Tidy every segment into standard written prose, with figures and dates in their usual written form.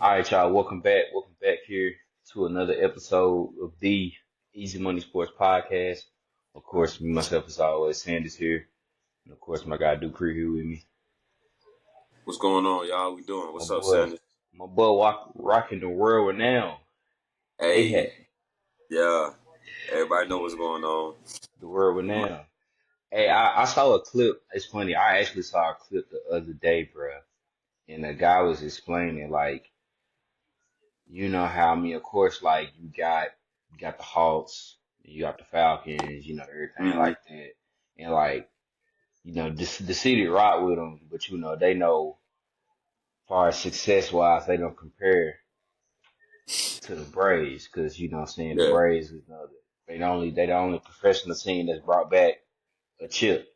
All right, y'all. Welcome back. Welcome back here to another episode of the Easy Money Sports Podcast. Of course, me myself as always, Sanders here, and of course my guy Dupree here with me. What's going on, y'all? We doing? My What's up, boy, Sanders? rocking the world renowned Hey, AHAT. yeah. Everybody know what's going on. The world renowned. Hey, I saw a clip. It's funny. I actually saw a clip the other day, bruh, and the guy was explaining like, you know how I mean, of course, like you got the Hawks, you got the Falcons, everything Mm-hmm. like that, and like the city rock with them, but they know, far as success wise, they don't compare to the Braves, because what I'm saying, the Yeah. Braves, they the only professional team that's brought back a chip,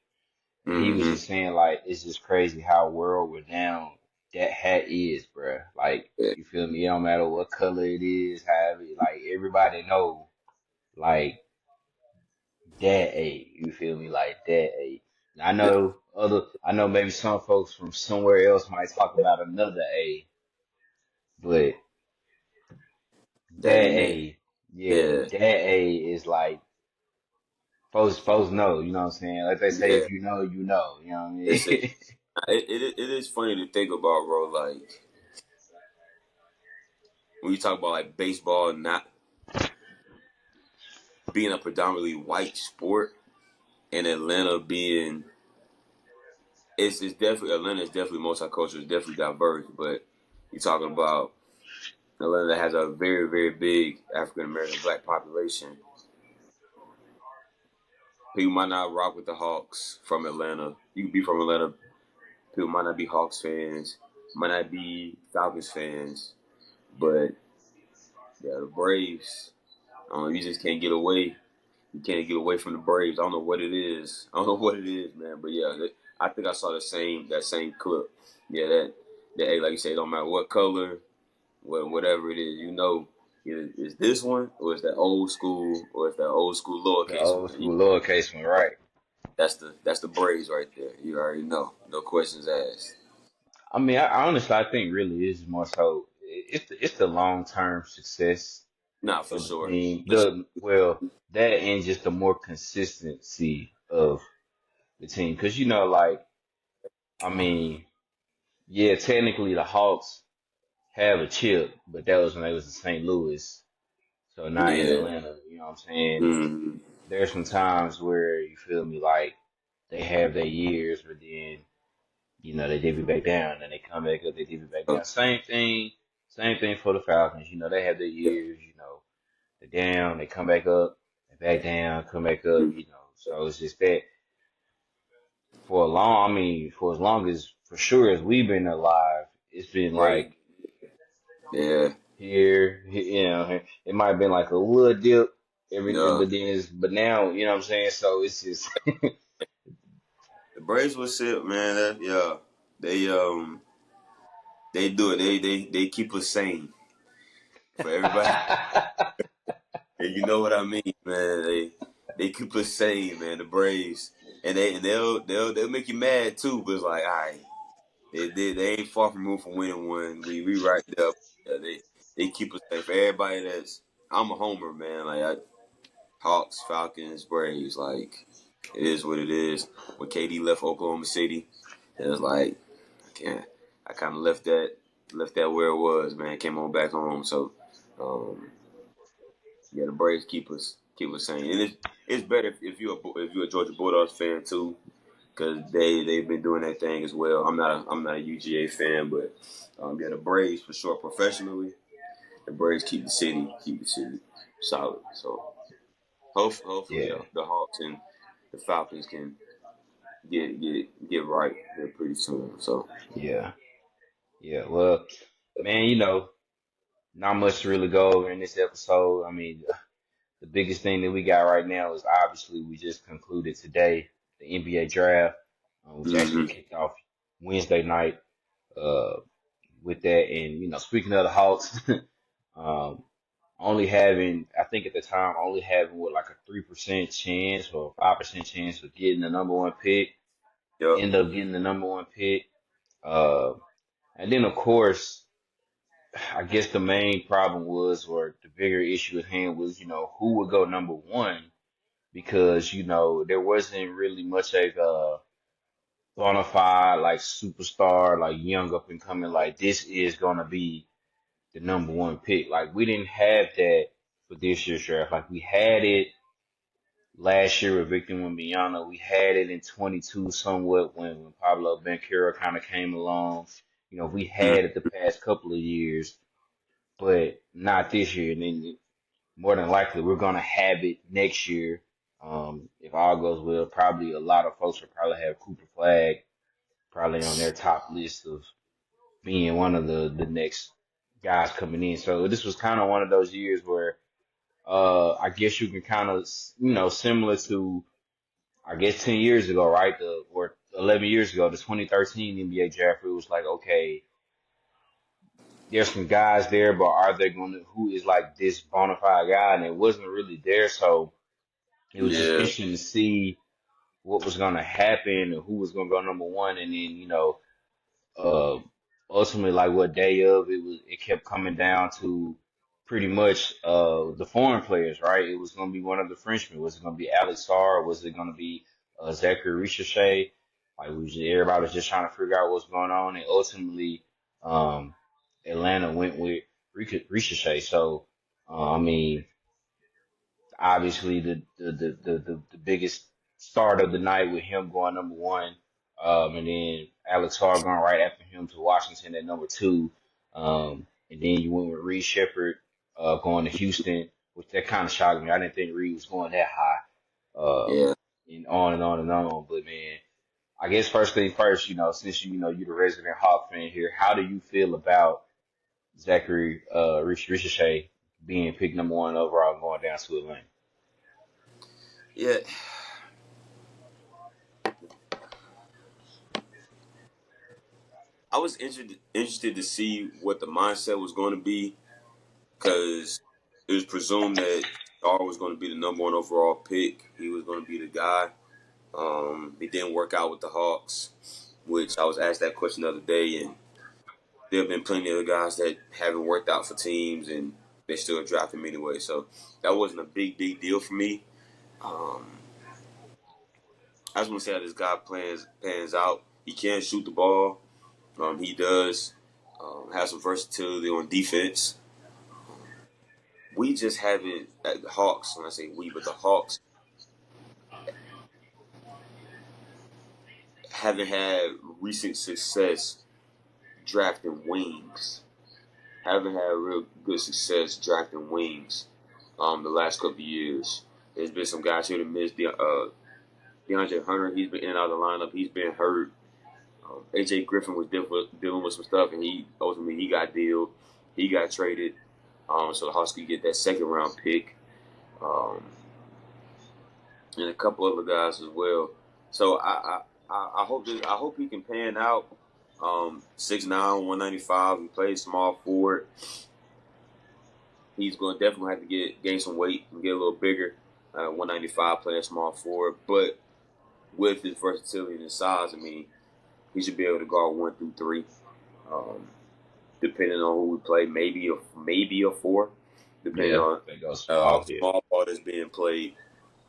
and he was Mm-hmm. just saying like it's just crazy how world renowned that hat is, bruh. Like, Yeah. you feel me? It don't matter what color it is, however, like everybody know. Like that A, you feel me? Like that A. Yeah. I know maybe some folks from somewhere else might talk about another A, but That that and that. A, yeah, Yeah. that A is like folks know, you know what I'm saying? Like they say, Yeah. if you know, you know what I It's it. mean? It is funny to think about, bro. Like when you talk about like baseball not being a predominantly white sport, and Atlanta being it's definitely Atlanta is definitely multicultural, it's definitely diverse. But you're talking about Atlanta has a very very big African American black population. People might not rock with the Hawks from Atlanta. You can be from Atlanta. People might not be Hawks fans, might not be Falcons fans, but yeah, the Braves. You just can't get away. You can't get away from the Braves. I don't know what it is. I don't know what it is, man. But yeah, I think I saw that same clip. Yeah, that hey, like you say, it don't matter what color, whatever it is. Either it's this one or it's that old school or it's that old school The lowercase old one. school lowercase one, right? That's the Braves right there. You already know. No questions asked. I mean, I honestly, I think really is more so it's the long term success Nah, for of the sure. team. For sure. That and just the more consistency of the team, because like, I mean, yeah, technically the Hawks have a chip, but that was when they was in St. Louis, so not in Yeah. Atlanta. You know what I'm saying? Mm-hmm. There's some times where you feel me, like they have their years, but then they dip it back down, and they come back up, they dip it back down. Same thing for the Falcons. They have their Yeah. years. They're down, they come back up, they back down, come back up. So it's just that I mean, for as long as, for sure, as we've been alive, it's been Right. like Yeah. it might have been like a little dip Yeah. but now, you know what I'm saying? So it's just, The Braves was it, man. Yeah. They they do it. They keep us sane for everybody. And you know what I mean, man. They keep us sane, man. The Braves. And they'll make you mad too, but it's like, all right, they ain't far from moving from winning one. We right there. Yeah, they keep us safe. For everybody I'm a homer, man. Like Hawks, Falcons, Braves. Like it is what it is. When KD left Oklahoma City, it was like I can't. I kind of left that where it was, man. Came on back home. So, um, yeah, the Braves keep us sane, and it's better if you're a Georgia Bulldogs fan too, because they've been doing that thing as well. I'm not a UGA fan, but yeah, the Braves for sure. Professionally, the Braves keep the city solid. So hopefully yeah, the Hawks and the Falcons can get right here pretty soon. So yeah, yeah. Well, man, not much to really go over in this episode. I mean, the biggest thing that we got right now is, obviously, we just concluded today the NBA draft, which actually hmm kicked off Wednesday night. Uh, with that, and speaking of the Hawks, um, I think at the time, only having what, like a 3% chance or 5% chance of getting the number one pick, yep. end up getting the number one pick. Uh, and then of course, I guess the main problem was, or the bigger issue at hand was, who would go number one because, there wasn't really much of a bona fide like superstar, like young up and coming, like this is gonna be the number one pick. Like we didn't have that for this year's draft. Like we had it last year with Victor Wembanyama. We had it in 22 somewhat when Pablo Banchero kind of came along. We Mm. had it the past couple of years, but not this year. And then more than likely, we're gonna have it next year. If all goes well, probably a lot of folks will probably have Cooper Flag probably on their top list of being one of the next guys coming in. So this was kind of one of those years where I guess you can kind of similar to I guess 10 years ago, right? Or 11 years ago, the 2013 NBA draft. It was like, okay, there's some guys there, but are they going to who is like this bona fide guy? And it wasn't really there, so it was just Yeah, interesting to see what was going to happen and who was going to go number one. And then uh, ultimately, like what day of it kept coming down to pretty much the foreign players, right? It was going to be one of the Frenchmen. Was it going to be Alex Sarr? Was it going to be Zachary Ricochet? Like everybody was just trying to figure out what's going on, and ultimately, um, Atlanta went with Ricochet. So, I mean, obviously the biggest start of the night with him going number one, and then Alex Hart going right after him to Washington at number two, and then you went with Reed Shepherd going to Houston, which that kind of shocked me. I didn't think Reed was going that high, yeah, and on and on and on. But man, I guess first thing first, since you're the resident Hawk fan here, how do you feel about Zachary Ricochet being picked number one overall and going down to Atlanta? yeah. I was interested to see what the mindset was going to be because it was presumed that Star was going to be the number one overall pick. He was going to be the guy. It didn't work out with the Hawks, which I was asked that question the other day, and there have been plenty of guys that haven't worked out for teams, and they still draft him anyway. So that wasn't a big deal for me. Um, I just want to say how this guy pans out. He can shoot the ball. He does have some versatility on defense. We just haven't at the Hawks. When I say we, but the Hawks haven't had recent success drafting wings. Haven't had real good success drafting wings. The last couple of years, there's been some guys here to miss. DeAndre Hunter, he's been in and out of the lineup. He's been hurt. AJ Griffin was dealing with some stuff, and he ultimately got dealed. He got traded, so the Hawks could get that second round pick, um, and a couple other guys as well. So I hope he can pan out. 6'9", 195, and plays small forward. He's going to definitely have to gain some weight and get a little bigger. 195 playing small forward, but with his versatility and his size, I mean, he should be able to guard 1 through 3. Um, Depending on who we play, maybe a 4, depending Yeah, on that goes how small. Yeah. small ball that's being played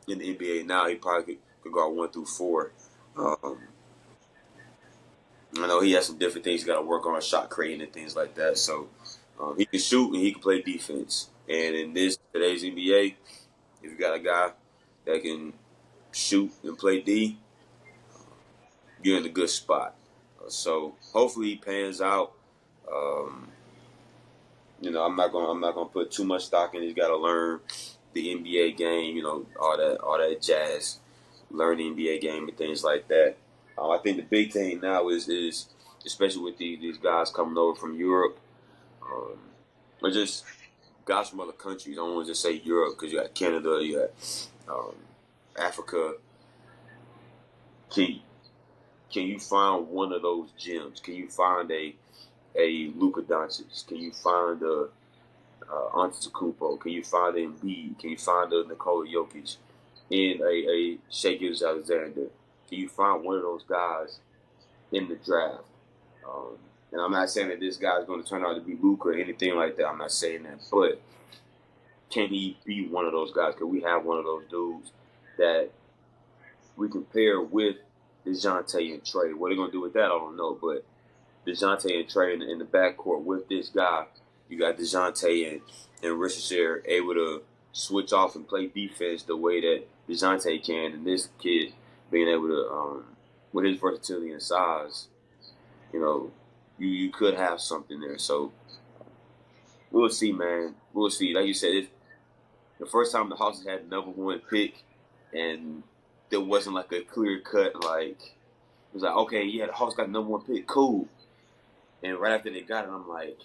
in the NBA now. He probably could guard 1 through 4. Um, I know he has some different things he got to work on, shot creating and things like that. So he can shoot and he can play defense. And in today's NBA, if you got a guy that can shoot and play D, you're in a good spot. So hopefully he pans out. Um, I'm not gonna put too much stock in. He's got to learn the NBA game. All that jazz. Learn the NBA game and things like that. I think the big thing now is especially with these guys coming over from Europe, um, or just guys from other countries. I don't want to just say Europe because you got Canada, you got Africa. Can can you find one of those gems? Can you find a Luka Doncic? Can you find a Antetokounmpo? Can you find an Embiid? Can you find a Nikola Jokic and a Shai Gilgeous-Alexander? Can you find one of those guys in the draft? Um, And I'm not saying that this guy's going to turn out to be Luka or anything like that. I'm not saying that. But can he be one of those guys? Could we have one of those dudes that we can pair with DeJounte and Trey? What are they going to do with that? I don't know. But DeJounte and Trey in the backcourt with this guy, you got DeJounte and Richardson able to switch off and play defense the way that DeJounte can, and this kid being able to, with his versatility and size, you could have something there. So we'll see, man. We'll see. Like you said, it's the first time the Hawks had the #1 pick, and there wasn't like a clear cut, like, it was like, okay, yeah, the Hawks got the #1 pick, cool. And right after they got it, I'm like,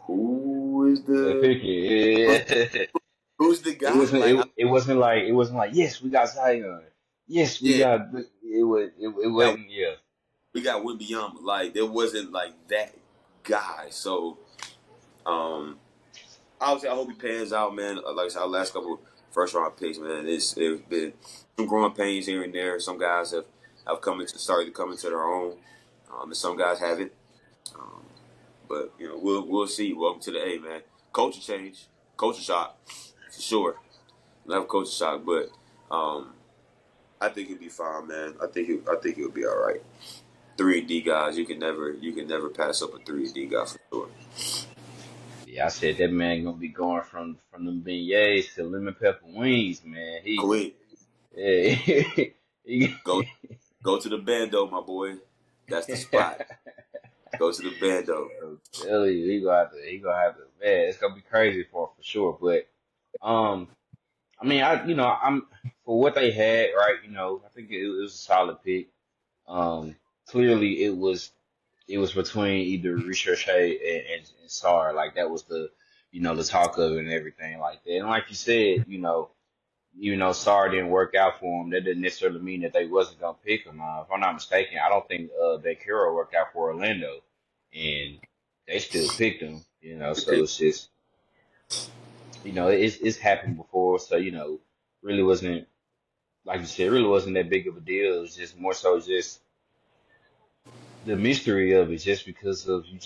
who's the It guy? wasn't. It wasn't like. It wasn't like. Yes, we got Zion. Yes, we Yeah, got. It was. It yeah, wasn't. Yeah. we got Wembanyama. Like, there wasn't like that guy. So, obviously, I hope he pans out, man. Like I said, our last couple first round picks, man, it's been some growing pains here and there. Some guys have started to come into their own, and some guys haven't. Um, but we'll see. Welcome to the A, man. Culture change, culture shock, for sure. We'll have a culture shock, but I think he'll be fine, man. I think he'll be all right. 3D guys, you can never pass up a 3D guy for sure. Yeah, I said that man gonna be going from them beignets to lemon pepper wings, man. Quick, Yeah, he, go to the bando, my boy. That's the spot. Go to the bando. I'm telling you, he gonna have to, man. It's gonna be crazy for sure. But um, I mean, I'm for what they had, right? I think it was a solid pick. Um, Clearly it was between either Ricochet and Sar. Like that was the talk of it and everything like that. And like you said, even though Sar didn't work out for him, that didn't necessarily mean that they wasn't gonna pick him. If I'm not mistaken, I don't think Vaquero worked out for Orlando, and they still picked him. So it's just it's happened before. So really wasn't, like you said, really wasn't that big of a deal. It was just more so just the mystery of it, just because of you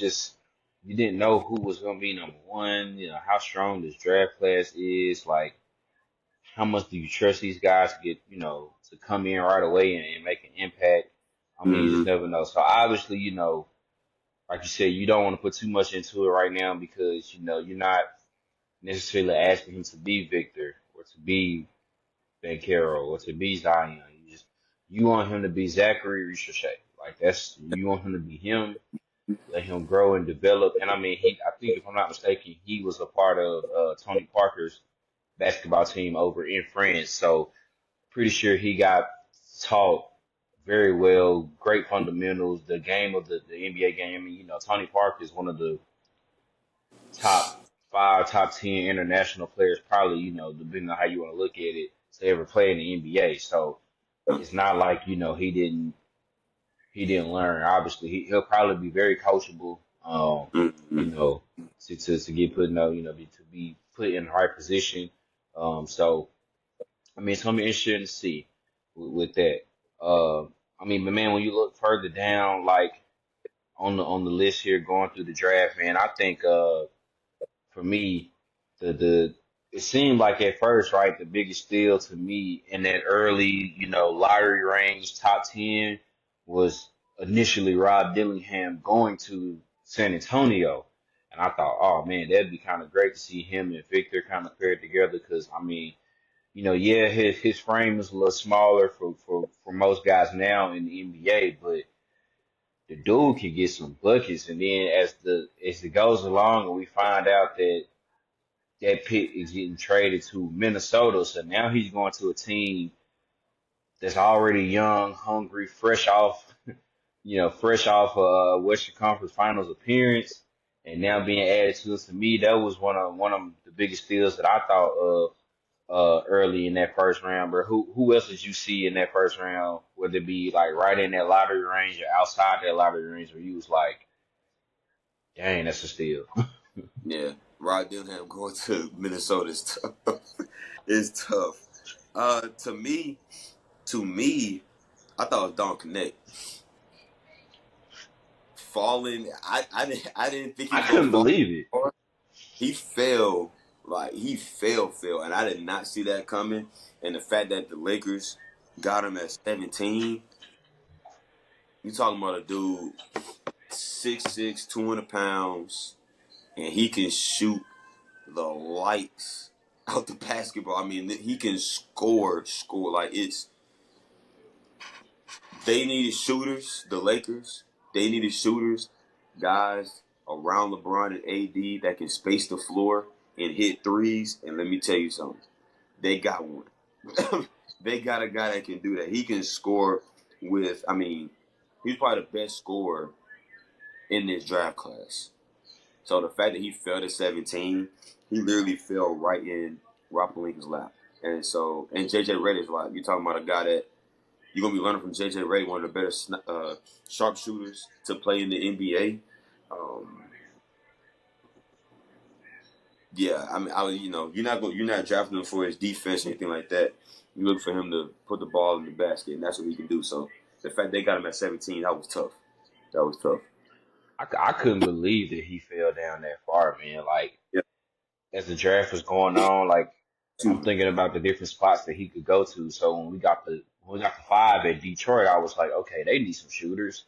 didn't know who was gonna be #1. How strong this draft class is. Like, how much do you trust these guys to get to come in right away and make an impact? I mean, you Mm-hmm. just never know. So obviously, like you said, you don't want to put too much into it right now because you're not necessarily asking him to be Victor or to be Bankero or to be Zion. You want him to be Zachary Ricochet. Like you want him to be him. Let him grow and develop. And I mean, I think if I'm not mistaken, he was a part of Tony Parker's basketball team over in France. So pretty sure he got taught very well, great fundamentals, the game of the NBA game. I mean, Tony Parker is one of the top 5, top 10 international players, probably, depending on how you want to look at it, to ever play in the NBA. So it's not like, he didn't learn. Obviously, he'll probably be very coachable. Mm-hmm. You know, to get put in, to be put in the right position. So I mean, it's gonna be interesting to see with that. I mean, but man, when you look further down, like on the list here, going through the draft, man, I think for me, the it seemed like at first, right, the biggest steal to me in that early, lottery range, top 10, was initially Rob Dillingham going to San Antonio. And I thought, oh man, that'd be kind of great to see him and Victor kind of paired together because, I mean, yeah, his frame is a little smaller for most guys now in the NBA, but the dude can get some buckets. And then as it goes along, and we find out that pick is getting traded to Minnesota, so now he's going to a team that's already young, hungry, fresh off Western Conference Finals appearance, and now being added to us. To me, that was one of the biggest steals that I thought of early in that first round. But who else did you see in that first round? Whether it be like right in that lottery range or outside that lottery range, where you was like, dang, that's a steal. Yeah, Rod Dillingham going to Minnesota is tough. It's tough. To me, I thought it was Don Connect. falling. I didn't think he I was gonna couldn't fall believe it. hard. He fell like he fell, and I did not see that coming. And the fact that the Lakers got him at 17, you talking about a dude 6'6", 200 pounds, and he can shoot the lights out the basketball. I mean, he can score like it's. They needed shooters, the Lakers. They needed shooters, guys around LeBron and AD that can space the floor and hit threes. And let me tell you something, they got one. They got a guy that can do that. He can score with. I mean, he's probably the best scorer in this draft class. So the fact that he fell to 17, he literally fell right in Rob Pelinka's lap. And so, and JJ Redick's lap. You're talking about a guy that you're gonna be learning from JJ Redick, one of the better sharpshooters to play in the NBA. Um, yeah, I mean, you're not drafting him for his defense or anything like that. You look for him to put the ball in the basket, and that's what he can do. So the fact they got him at 17, that was tough. That was tough. I couldn't believe that he fell down that far, man. Like Yeah. as the draft was going on, like I'm Too. thinking about the different spots that he could go to. So when we got the 5 at Detroit, I was like, okay, they need some shooters,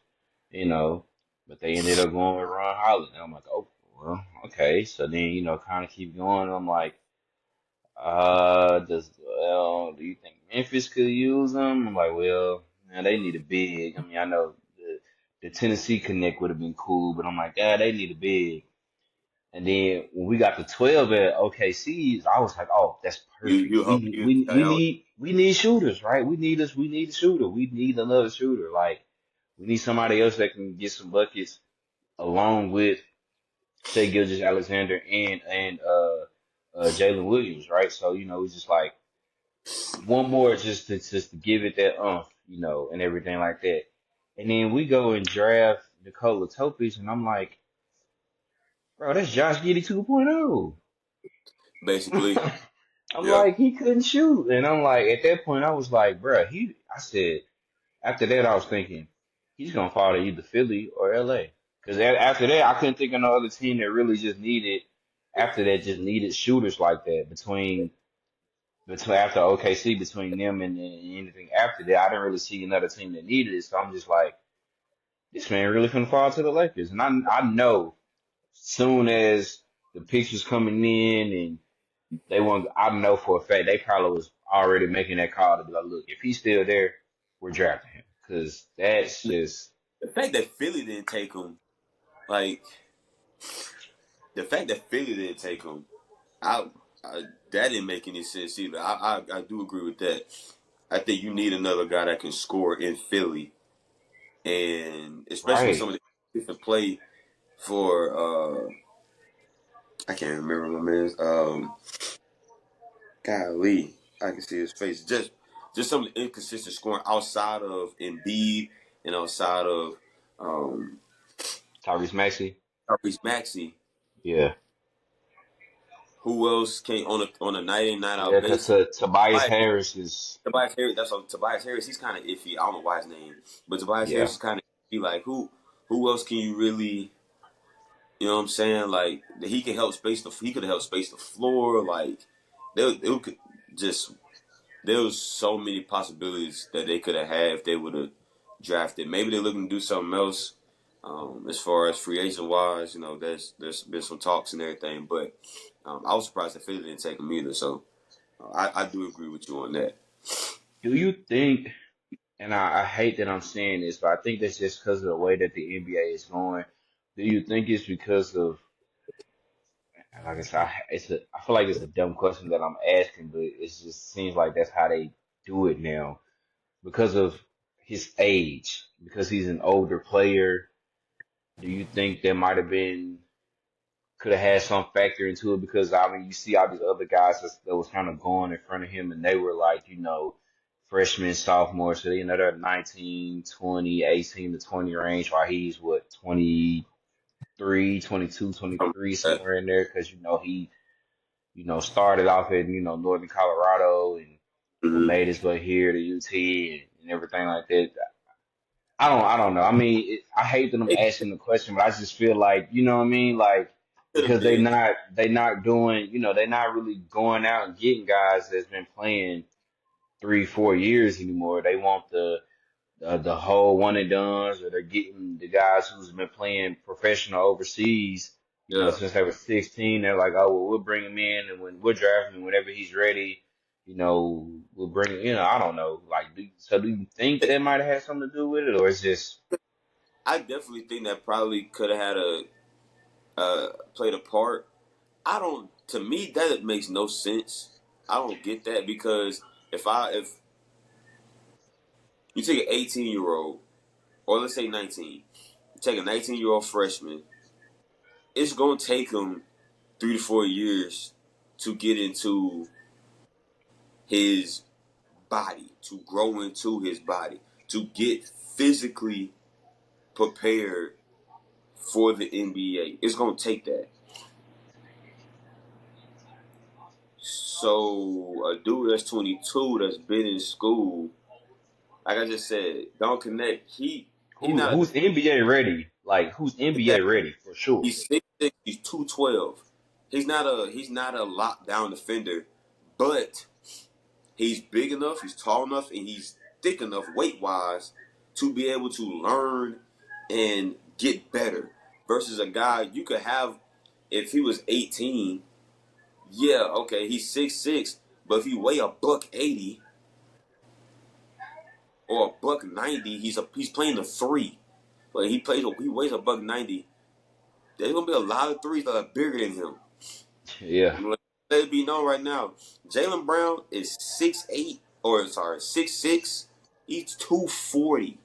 you know. But they ended up going with Ron Holland. And I'm like, oh, well, okay. So then, kind of keep going. I'm like, do you think Memphis could use them? I'm like, well, man, they need a big. I mean, I know the Tennessee Connect would have been cool, but I'm like, yeah, they need a big. And then when we got the 12 at OKC, I was like, oh, that's perfect. You hope you We need shooters, right? We need a shooter. We need another shooter. Like we need somebody else that can get some buckets along with Shea Gilgeous Alexander and Jalen Williams, right? So, it's just like one more just to give it that and everything like that. And then we go and draft Nikola Topic, and I'm like, bro, that's Josh Giddey 2.0. basically. I'm Yeah. like, he couldn't shoot. And I'm like, at that point, I was like, bruh, I said, after that, I was thinking, he's going to fall to either Philly or LA. Because after that, I couldn't think of no other team that really after that, just needed shooters like that. Between after OKC, between them and anything after that, I didn't really see another team that needed it. So I'm just like, this man really finna fall to the Lakers. And I know soon as the pictures coming in and I know for a fact they probably was already making that call to be like, look, if he's still there, we're drafting him. Cause that's just The fact that Philly didn't take him, like the fact that Philly didn't take him, I, that didn't make any sense either. I do agree with that. I think you need another guy that can score in Philly, and especially with some right. of the different play for I can't remember my man's golly, I can see his face. Just some of the inconsistent scoring outside of Embiid and outside of um Tyrese Maxey. Tyrese Maxey. Yeah. Who else came on a night in night out Yeah, cause basis? Tobias Harris is Tobias Harris. That's on Tobias Harris. He's kind of iffy. I don't know why his name, but Tobias yeah. Harris is kind of iffy. Like who else can you really? You know what I'm saying? Like he can help space the. He could have helped space the floor. Like they could just. There was so many possibilities that they could have had if they would have drafted. Maybe they're looking to do something else. As far as free agent wise, there's been some talks and everything, but I was surprised that Philly didn't take him either. So I do agree with you on that. Do you think? And I hate that I'm saying this, but I think that's just because of the way that the NBA is going. Do you think it's because of, like I said, I feel like it's a dumb question that I'm asking, but it just seems like that's how they do it now because of his age, because he's an older player. Do you think there might have been could have had some factor into it? Because I mean, you see all these other guys that was kind of going in front of him, and they were like, freshmen, sophomores, so they're 19, 20, 18 to 20 range, while he's what 23, 22, Um, 23, uh, somewhere in there, because he started off in Northern Colorado and mhm. made his way here to UT and everything like that. I don't know. I mean, I hate that I'm It asking the question, but I just feel like, you know what I mean? Like, could have because been. they not doing, they're not really going out and getting guys that's been playing 3, 4 years anymore. They want the whole one and dones, or they're getting the guys who's been playing professional overseas, Yeah. since they were 16. They're like, oh, well, we'll bring him in, and when we'll draft him whenever he's ready, we'll bring him. I don't know. Like, do you think that might have had something to do with it, or it's just, I definitely think that probably could have had a played a part. I don't. To me, that makes no sense. I don't get that because if you take an 18-year-old or let's say 19, you take a 19-year-old freshman, it's gonna take him 3 to 4 years to get into his body, to grow into his body, to get physically prepared for the NBA. It's gonna take that. So a dude that's 22 that's been in school, like I just said, don't connect. He not a who's NBA ready? Like, who's NBA exactly. ready for sure? He's 6'6", he's 212. He's not a lockdown defender, but he's big enough, he's tall enough, and he's thick enough weight wise to be able to learn and get better. Versus a guy you could have if he was 18. Yeah, okay, he's 6'6", but if he weigh a buck 80 or a buck 90, he's playing the three. Like he weighs a buck 90. There's gonna be a lot of threes that are bigger than him. Yeah, Let it be known right now. Jaylen Brown is 6'8", or sorry, 6'6". He's 240.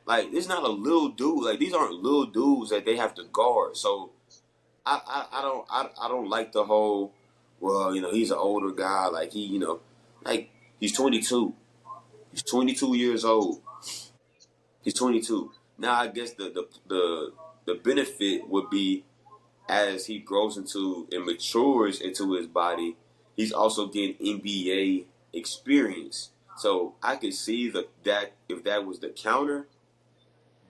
Like, this is not a little dude. Like, these aren't little dudes that they have to guard. So I don't like the whole. Well, he's an older guy. Like like he's 22. He's 22 years old. He's 22. Now I guess the benefit would be as he grows into and matures into his body, he's also getting NBA experience. So I could see that if that was the counter,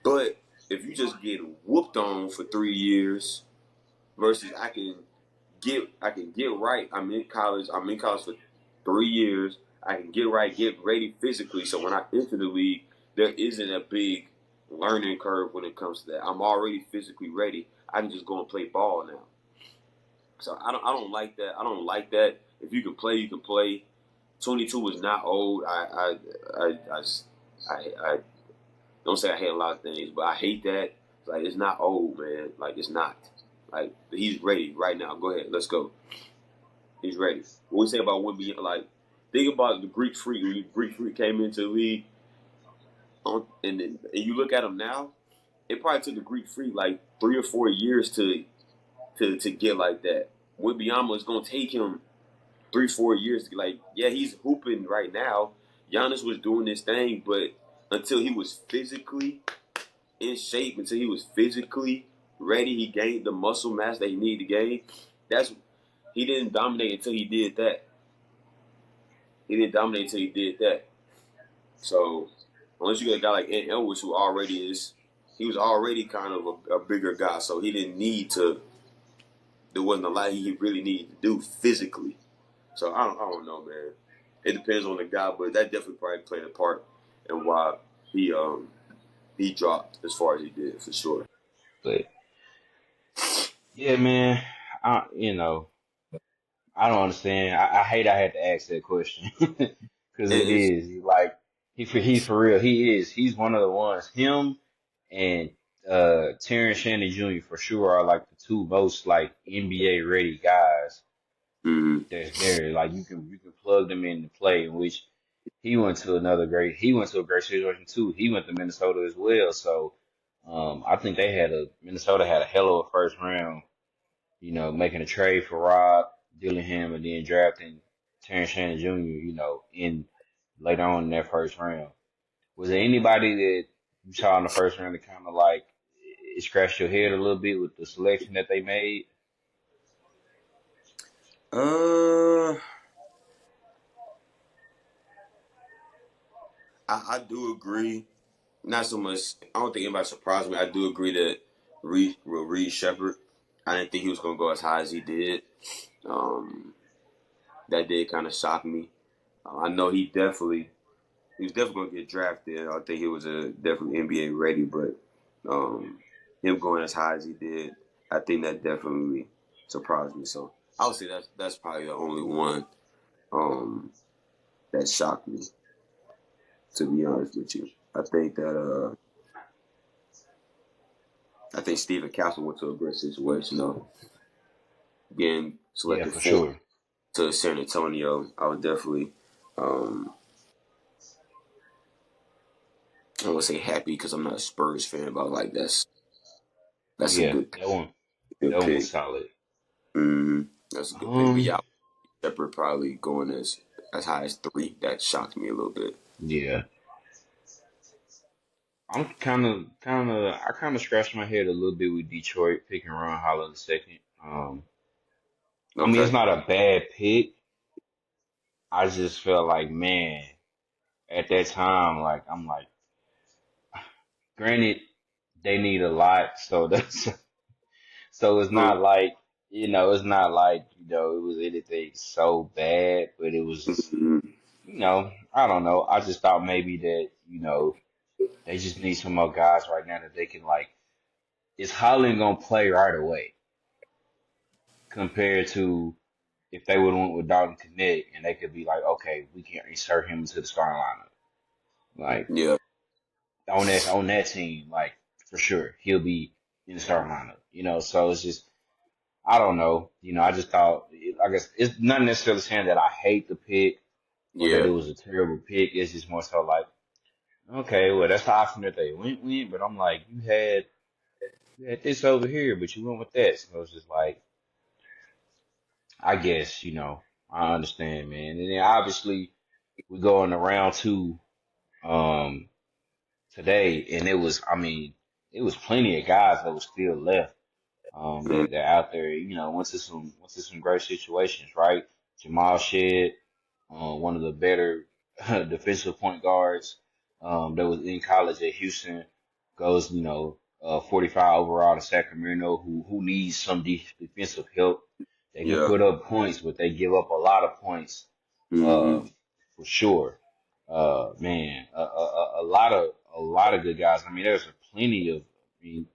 but if you just get whooped on for 3 years versus I can get right. I'm in college. I'm in college for 3 years. I can get right, get ready physically. So when I enter the league, there isn't a big learning curve when it comes to that. I'm already physically ready. I can just go and play ball now. So I don't like that. I don't like that. If you can play, you can play. 22 is not old. I don't say I hate a lot of things, but I hate that. Like, it's not old, man. Like, it's not. Like, he's ready right now. Go ahead, let's go. He's ready. What we say about Wemby? Like, think about the Greek Freak. When the Greek Freak came into the league, and you look at him now. It probably took the Greek Freak like 3 or 4 years to get like that. Wembanyama is gonna take him 3, 4 years. Like, yeah, he's hooping right now. Giannis was doing this thing, but until he was physically in shape, until he was physically ready, he gained the muscle mass that he needed to gain. That's He didn't dominate until he did that. He didn't dominate until he did that. So unless you get a guy like Ant Edwards who he was already kind of a bigger guy, so he didn't need to. There wasn't a lot he really needed to do physically. So I don't know, man. It depends on the guy, but that definitely probably played a part in why he he dropped as far as he did for sure. but yeah, man, I don't understand. I hate I had to ask that question because It it is. is like he's for real. He's one of the ones. Him and Terrence Shannon Jr. for sure are like the two most like NBA ready guys Mm-hmm. that's there. Like, you can plug them into play. In which he went to a great situation too. He went to Minnesota as well. So I think Minnesota had a hell of a first round, making a trade for Rob Dillingham and then drafting Terrence Shannon Jr., in later on in that first round. Was there anybody that you saw in the first round that kind of like it scratched your head a little bit with the selection that they made? Uh, I do agree. Not so much. I don't think anybody surprised me. I do agree that Reed Shepard. I didn't think he was gonna go as high as he did. Um, that did kind of shock me. I know he was definitely gonna get drafted. I think he was definitely NBA ready, but him going as high as he did, I think that definitely surprised me. So I would say that's probably the only one um, that shocked me. To be honest with you, I think Stephen Castle went to a great situation though. Getting Yeah, selected for fourth sure. to San Antonio, I was definitely um, I don't want to say happy because I'm not a Spurs fan, but like that's a Yeah, good that one was pick. solid. Mm-hmm. That's a good pick. But Um, yeah, Shepard probably going as high as 3. That shocked me a little bit. yeah. I kind of scratched my head a little bit with Detroit picking Ron Holland second. I mean, it's Okay. not a bad pick. I just felt like, man, at that time, like I'm like, granted, they need a lot, so that's so it's True. not like it's not like it was anything so bad, but it was just Mm-hmm. I don't know. I just thought maybe that they just need some more guys right now that they can like. Is Holland gonna play right away compared to if they would have went with Dalton Connect and they could be like, okay, we can insert him into the starting lineup, like Yeah. on that team, like for sure he'll be in the starting lineup, So it's just I don't know, I just thought I guess it's not necessarily saying that I hate the pick or that Yeah. it was a terrible pick. It's just more so like, okay, well that's the option that they went with, but I'm like, you had this over here, but you went with that, so it's just like I guess I understand, man, and then obviously we go in the round two um today, and I mean, it was plenty of guys that was still left Mm-hmm. that out there, went to some great situations, right? Jamal Shead, one of the better defensive point guards that was in college at Houston, goes 45 overall to Sacramento, who needs some defensive help. They can Yeah. put up points, but they give up a lot of points Mm-hmm. for sure. Man, a lot of good guys. I mean, there's plenty of. I mean,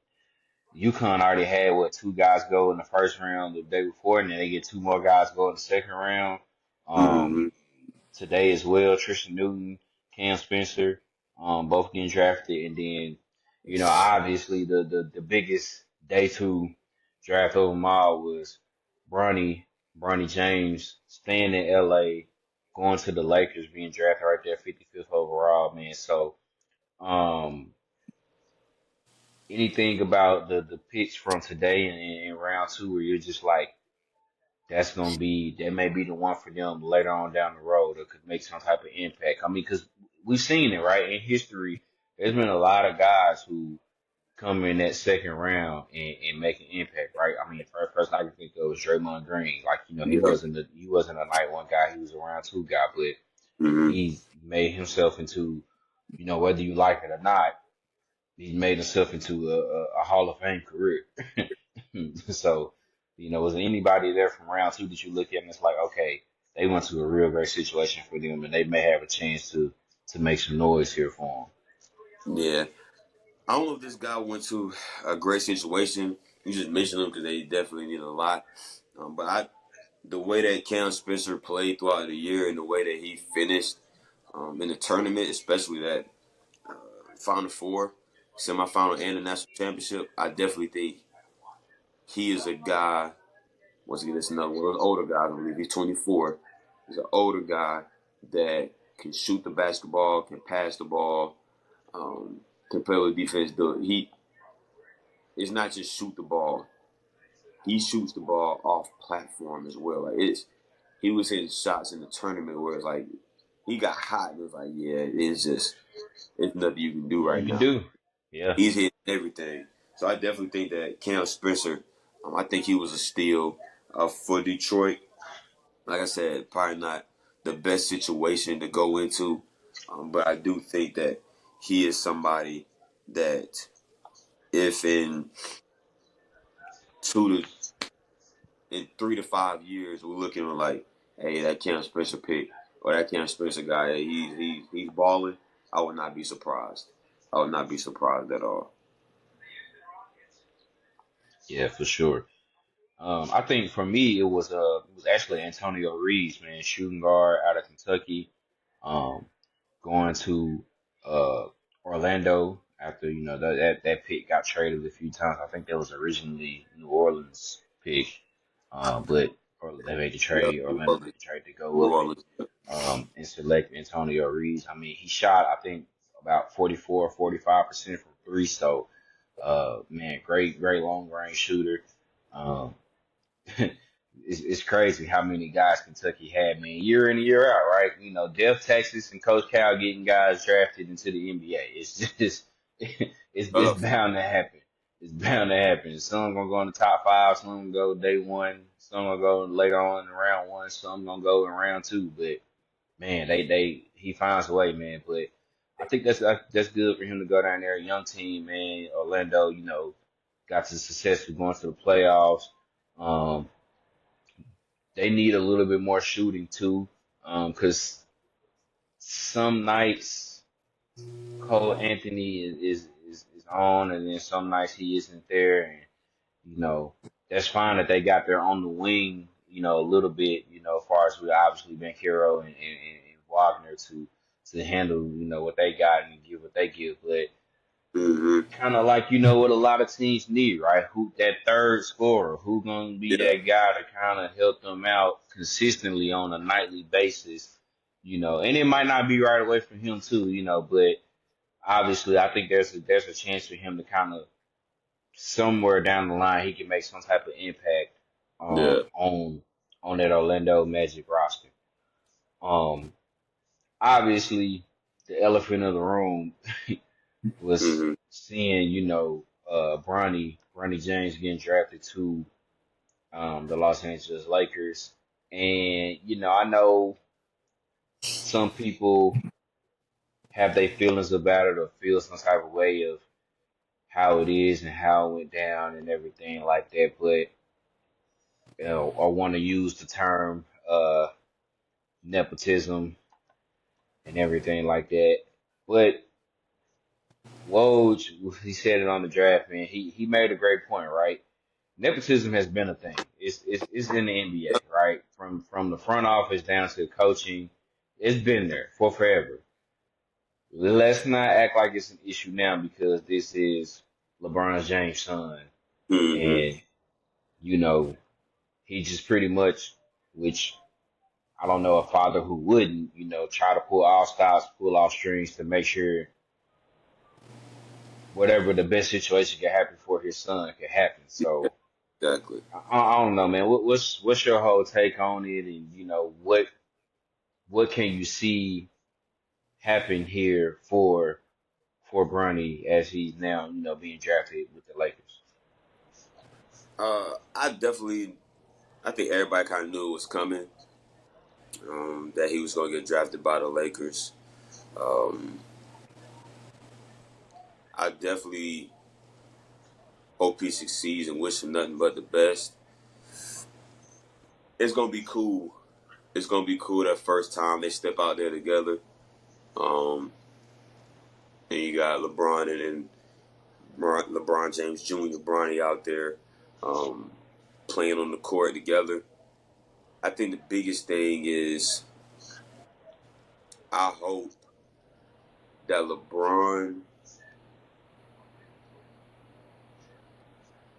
UConn already had two guys go in the first round the day before, and then they get two more guys go in the second round. Mm-hmm. Um, Today as well, Tristan Newton, Cam Spencer, both getting drafted, and then obviously the biggest day two draft of them all was Bronny James staying in LA, going to the Lakers, being drafted right there, 55th overall, man. So, um, anything about the picks from today in round two where you're just like, that may be the one for them later on down the road that could make some type of impact. I mean, because we've seen it, right? In history, there's been a lot of guys who come in that second round and make an impact, right? I mean, the first person I can think of was Draymond Green. Like, he Yeah. wasn't a night one guy, he was a round two guy, but Mm-hmm. he made himself into, whether you like it or not, he made himself into a Hall of Fame career. So, was there anybody there from round two that you look at and it's like, okay, they went to a real great situation for them and they may have a chance to make some noise here for Yeah. I don't know if this guy went to a great situation. You just mentioned him because they definitely need a lot. But the way that Cam Spencer played throughout the year and the way that he finished in the tournament, especially that Final Four, semifinal, and the national championship, I definitely think he is a guy. Once again, it's another one of those older guys. I believe he's 24. He's an older guy that can shoot the basketball, can pass the ball, can play with defense. He it's not just shoot the ball. He shoots the ball off platform as well. Like he was hitting shots in the tournament where it's like he got hot and it was like, yeah, it's nothing you can do them. right You can now. do. Yeah. He's hitting everything. So I definitely think that Cam Spencer, I think he was a steal for Detroit. Like I said, probably not the best situation to go into. But I do think that he is somebody that if two to in 3 to 5 years we're looking like, hey, that Cam Spencer pick or that Cam Spencer guy, hey, he's balling. I would not be surprised. I would not be surprised at all. Yeah, for sure. I think for me it was actually Antonio Reeves, man, shooting guard out of Kentucky, um, going to Orlando after that pick got traded a few times. I think that was originally New Orleans pick, but or they made the Yeah, trade. New Orlando made Orleans. the trade to go New up Orleans. and select Antonio Reeves. I mean, he shot I think about 44 or 45% from three. So, man, great long range shooter. Um, it's crazy how many guys Kentucky had, man, year in and year out, right? You know, Def Texas and Coach Cal getting guys drafted into the NBA. It's just it's Tough. bound to happen. It's bound to happen. Some gonna go in the top five, some gonna go day one, some gonna go later on in round one, some gonna go in round two. But man, they he finds a way, man. But I think that's good for him to go down there, young team, man. Orlando, got to success with going to the playoffs. Um, they need a little bit more shooting too, because some nights Cole Anthony is on, and then some nights he isn't there, and you know that's fine that they got there on the wing, a little bit, as far as we obviously Ben Hero and Wagner to handle what they got and give what they give, but Hmm. kind of like what a lot of teams need, right? Who that third scorer? Who gonna be Yeah. that guy to kind of help them out consistently on a nightly basis? And it might not be right away from him too, but obviously I think there's a chance for him to kind of somewhere down the line he can make some type of impact Yeah. on that Orlando Magic roster. Um, Obviously the elephant in the room was Hmm. seeing, Bronny James getting drafted to the Los Angeles Lakers. And, I know some people have their feelings about it or feel some type of way of how it is and how it went down and everything like that, but or want to use the term nepotism and everything like that. But Woj, he said it on the draft, man. He made a great point, right? Nepotism has been a thing. It's in the NBA, right? From the front office down to coaching, it's been there for forever. Let's not act like it's an issue now because this is LeBron James' son, Hmm. and you know he just pretty much, which I don't know a father who wouldn't, try to pull all stops, pull all strings to make sure whatever the best situation can happen for his son can happen. So Exactly. I don't know, man. What's your whole take on it, and what can you see happen here for Bronny as he's now being drafted with the Lakers? I definitely. I think everybody kind of knew it was coming. That he was going to get drafted by the Lakers. Um, I definitely hope he succeeds and wish him nothing but the best. It's going to be cool. It's going to be cool that first time they step out there together. Um, and you got LeBron and then LeBron James Jr., Bronny out there um, playing on the court together. I think the biggest thing is I hope that LeBron,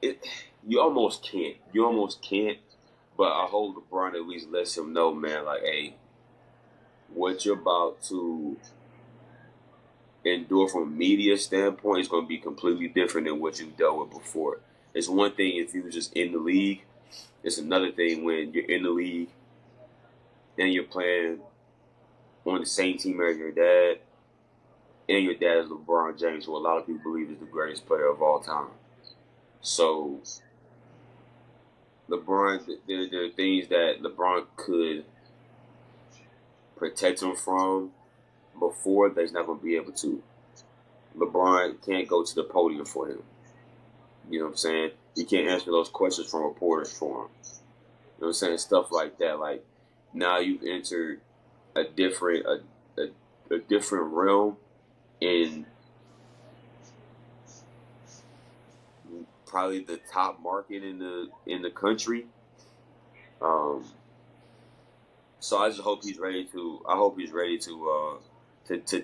it you almost can't. You almost can't. But I hope LeBron at least lets him know, man, like, hey, what you're about to endure from a media standpoint is going to be completely different than what you've dealt with before. It's one thing if you were just in the league. It's another thing when you're in the league and you're playing on the same team as your dad, and your dad is LeBron James, who a lot of people believe is the greatest player of all time. So LeBron, there are things that LeBron could protect him from, before, that he's not going to be able to. LeBron can't go to the podium for him. You know what I'm saying? He can't answer those questions from reporters for him. You know what I'm saying? Stuff like that. Like now you've entered a different a different realm in probably the top market in the country. Um, so I just hope he's ready to. I hope he's ready to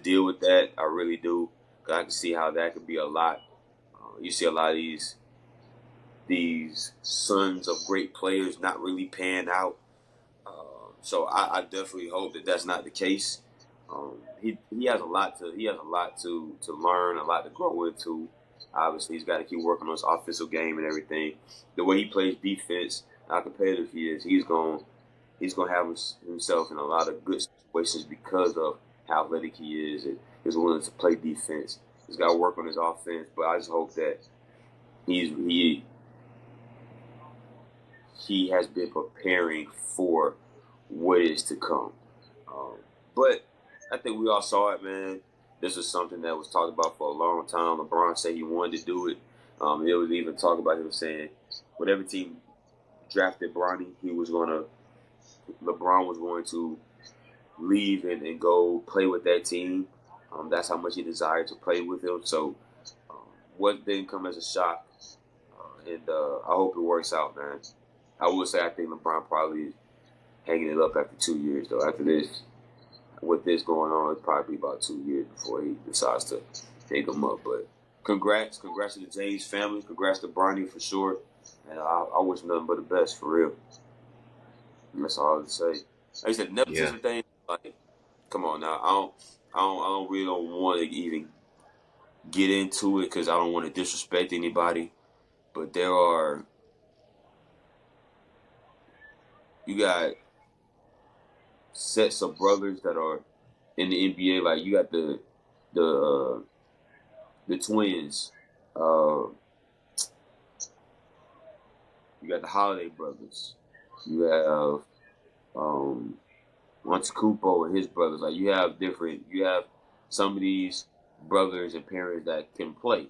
deal with that. I really do. 'Cause I can see how that could be a lot. You see a lot of these sons of great players not really pan out. So I definitely hope that that's not the case. He has a lot to learn, a lot to grow into. Obviously, he's got to keep working on his offensive game and everything. The way he plays defense, how competitive he is, he's gonna have himself in a lot of good situations because of how athletic he is and is willing to play defense. He's got to work on his offense, but I just hope that he he has been preparing for what is to come. Um, but I think we all saw it, man. This was something that was talked about for a long time. LeBron said he wanted to do it. It was even talk about him saying whatever team drafted Bronny, LeBron was going to leave and go play with that team. That's how much he desired to play with him. So, um, what didn't come as a shock, and I hope it works out, man. I would say I think LeBron probably is hanging it up after 2 years, though. After this, with this going on, it's probably about 2 years before he decides to take him up. But congrats to the James family, congrats to Bronny for sure, and I wish nothing but the best for real. And that's all I would say. Like I said, Yeah. nepotism thing, like, come on now, I don't really don't want to even get into it because I don't want to disrespect anybody. But you got sets of brothers that are in the NBA. Like you got the the twins. Uh, you got the Holiday brothers. You have um, Kupo and his brothers. Like you have different. You have some of these brothers and parents that can play,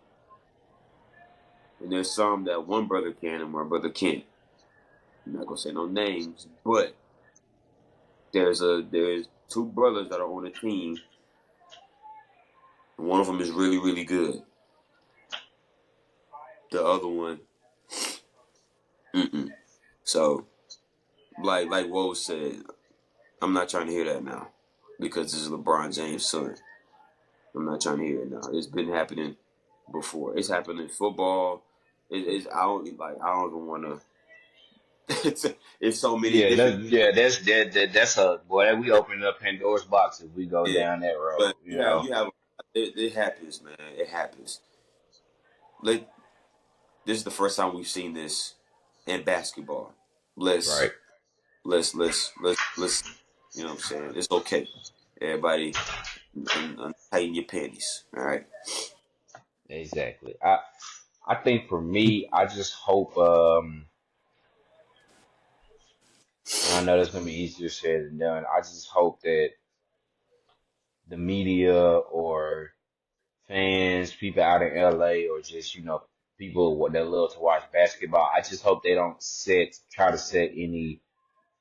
and there's some that one brother can and one brother can't. I'm not gonna say no names, but there's two brothers that are on the team, and one of them is really really good. The other one, mm-mm. So like Woe said, I'm not trying to hear that now because this is LeBron James' son. I'm not trying to hear it now. It's been happening before. It's happened in football. It's I don't even want to. It's so many Yeah, different. that's a boy. We opening up Pandora's box if we go Yeah, down that but road. You you have know, you have it happens, man. It happens. Like this is the first time we've seen this in basketball. Let's right? let's you know what I'm saying? It's okay. Everybody untighten your panties. All right. Exactly. I think for me, I just hope. And I know that's gonna be easier said than done. I just hope that the media or fans, people out in LA, or just people that love to watch basketball. I just hope they don't try to set any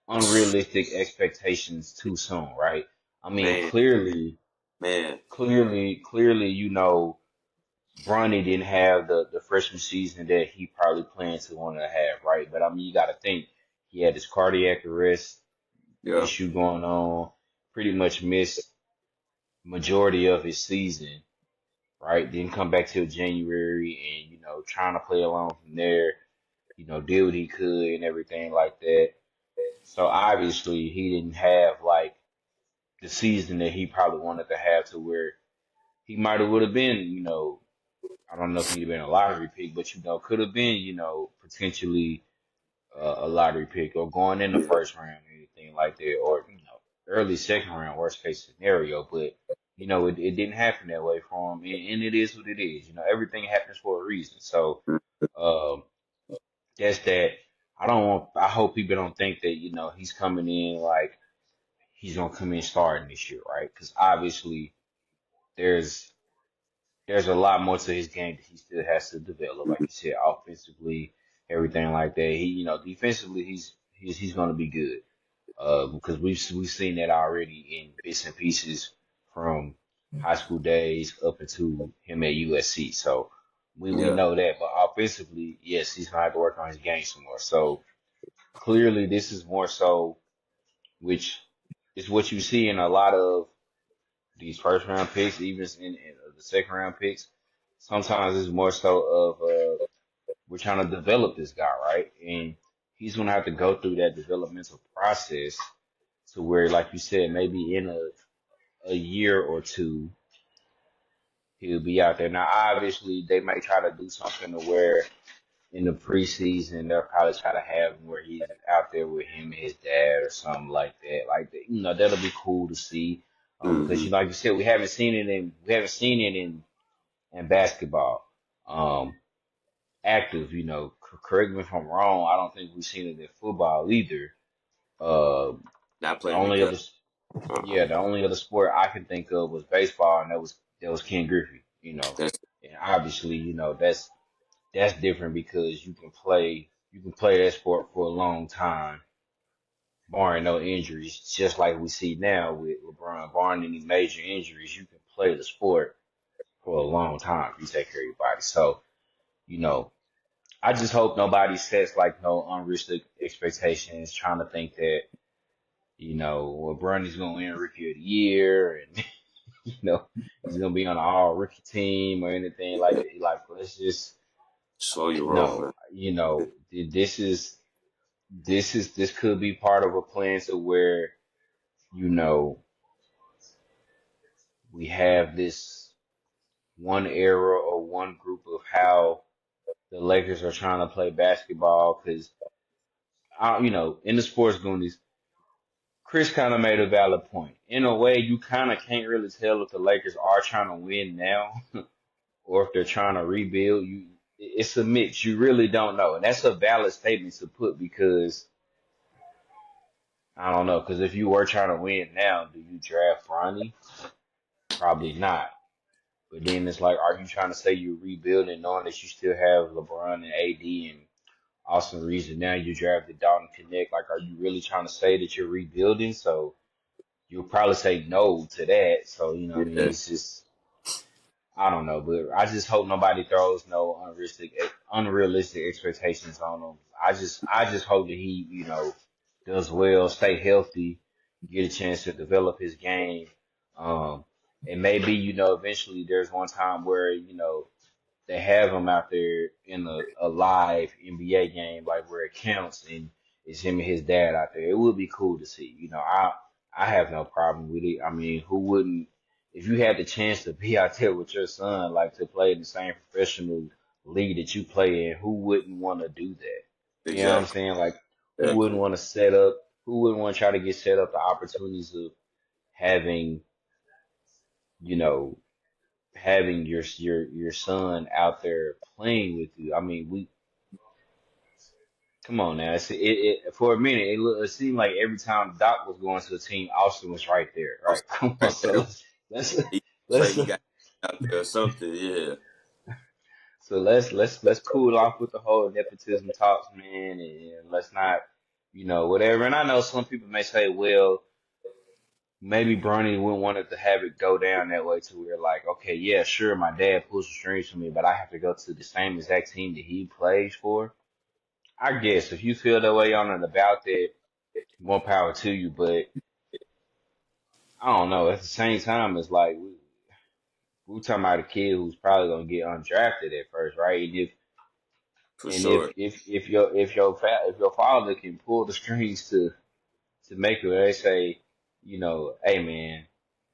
unrealistic expectations too soon, right? I mean, Man, man. clearly, Bronny didn't have the freshman season that he probably planned to want to have, right? But I mean, you got to think he had this cardiac arrest Yeah. issue going on, pretty much missed majority of his season, right? Didn't come back till January, and trying to play along from there, did what he could and everything like that. So obviously, he didn't have like the season that he probably wanted to have to where he might have would have been, I don't know if he'd have been a lottery pick, but could have been, potentially a lottery pick or going in the first round or anything like that, or early second round, worst case scenario. But it didn't happen that way for him, and it is what it is. Everything happens for a reason. So um, that's that. I don't want. I hope people don't think that he's coming in like he's gonna come in starting this year, right? Because obviously there's there's a lot more to his game that he still has to develop, like you said, offensively, everything like that. He, defensively, he's gonna be good. Because we've seen that already in bits and pieces from high school days up into him at USC. So we Yeah. know that. But offensively, yes, he's gonna have to work on his game some more. So clearly, this is more so, which is what you see in a lot of these first round picks, even in the second round picks. Sometimes it's more so of we're trying to develop this guy, right? And he's gonna have to go through that developmental process to where, like you said, maybe in a year or two, he'll be out there. Now, obviously, they may try to do something to where in the preseason they'll probably try to have him where he's out there with him and his dad or something like that. Like that, that'll be cool to see. Because Hmm. like you said, we haven't seen it in basketball. Um, Active, correct me if I'm wrong. I don't think we've seen it in football either. Uh, Not the playing only together. other Uh-uh. Yeah, the only other sport I can think of was baseball, and that was Ken Griffey. That's And obviously, that's different because you can play that sport for a long time, barring no injuries. Just like we see now with LeBron, barring any major injuries, you can play the sport for a long time. If you take care of your body. So, you know, I just hope nobody sets like no unrealistic expectations, trying to think that LeBron is going to win Rookie of the Year and you know, he's gonna be on an all rookie team or anything like that. Like, let's just slow your roll, no, man. this could be part of a plan to where you know we have this one era or one group of how the Lakers are trying to play basketball. Because in the sports goonies, Chris kind of made a valid point. In a way, you kind of can't really tell if the Lakers are trying to win now or if they're trying to rebuild. It's a mix. You really don't know, and that's a valid statement to put because I don't know. Because if you were trying to win now, do you draft Bronny? Probably not. But then it's like, are you trying to say you're rebuilding, knowing that you still have LeBron and AD and Austin Reeves, and now you drafted Dalton Connect? Like, are you really trying to say that you're rebuilding? So you'll probably say no to that. So what I mean, Yeah. it's just I don't know, but I just hope nobody throws no unrealistic expectations on him. I just hope that he, does well, stay healthy, get a chance to develop his game. Um, and maybe, eventually there's one time where, they have him out there in a live NBA game, like where it counts, and it's him and his dad out there. It would be cool to see. I have no problem with it. I mean, who wouldn't? If you had the chance to be out there with your son, like to play in the same professional league that you play in, who wouldn't want to do that? You know what I'm Exactly. saying? Like, who wouldn't Exactly. want to set up? Who wouldn't want to try to get set up the opportunities of having, you know, having your son out there playing with you? I mean, we come on now. For a minute, it seemed like every time Doc was going to a team, Austin was right there. Right? Also, Come on. right So there. let's He like let's he got out there or something. Yeah. let's cool off with the whole nepotism talks, man, and let's not, whatever. And I know some people may say, well, maybe Bernie wouldn't want it to have it go down that way to where like, okay, yeah, sure, my dad pulls the strings for me, but I have to go to the same exact team that he plays for. I guess if you feel that way on and about that, more power to you. But I don't know. At the same time, it's like we talking about a kid who's probably gonna get undrafted at first, right? And if For and if sure. if if your if your if your father can pull the strings to make it, they say, hey man,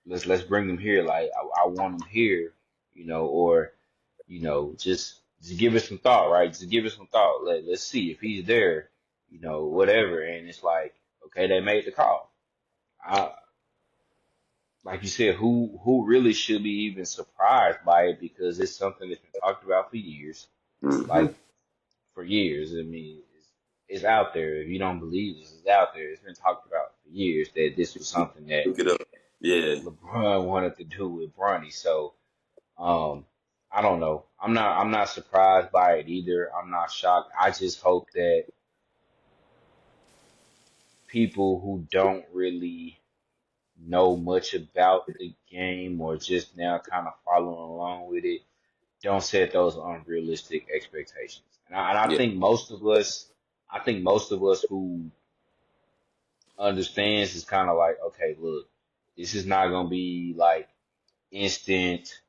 let's bring him here. Like I want him here, or just give it some thought, right? Just give it some thought. Let's see if he's there, whatever. And it's like, okay, they made the call. I, like you said, who really should be even surprised by it because it's something that's been talked about for years, Hmm. like for years. I mean, it's out there. If you don't believe this, it's out there. It's been talked about for years that this was something that Look it up. Yeah, LeBron wanted to do with Bronny. So um, I don't know. I'm not surprised by it either. I'm not shocked. I just hope that people who don't really know much about the game or just now kind of following along with it don't set those unrealistic expectations. And I yeah, think most of us, who understands is kind of like, okay, look, this is not gonna be like instant.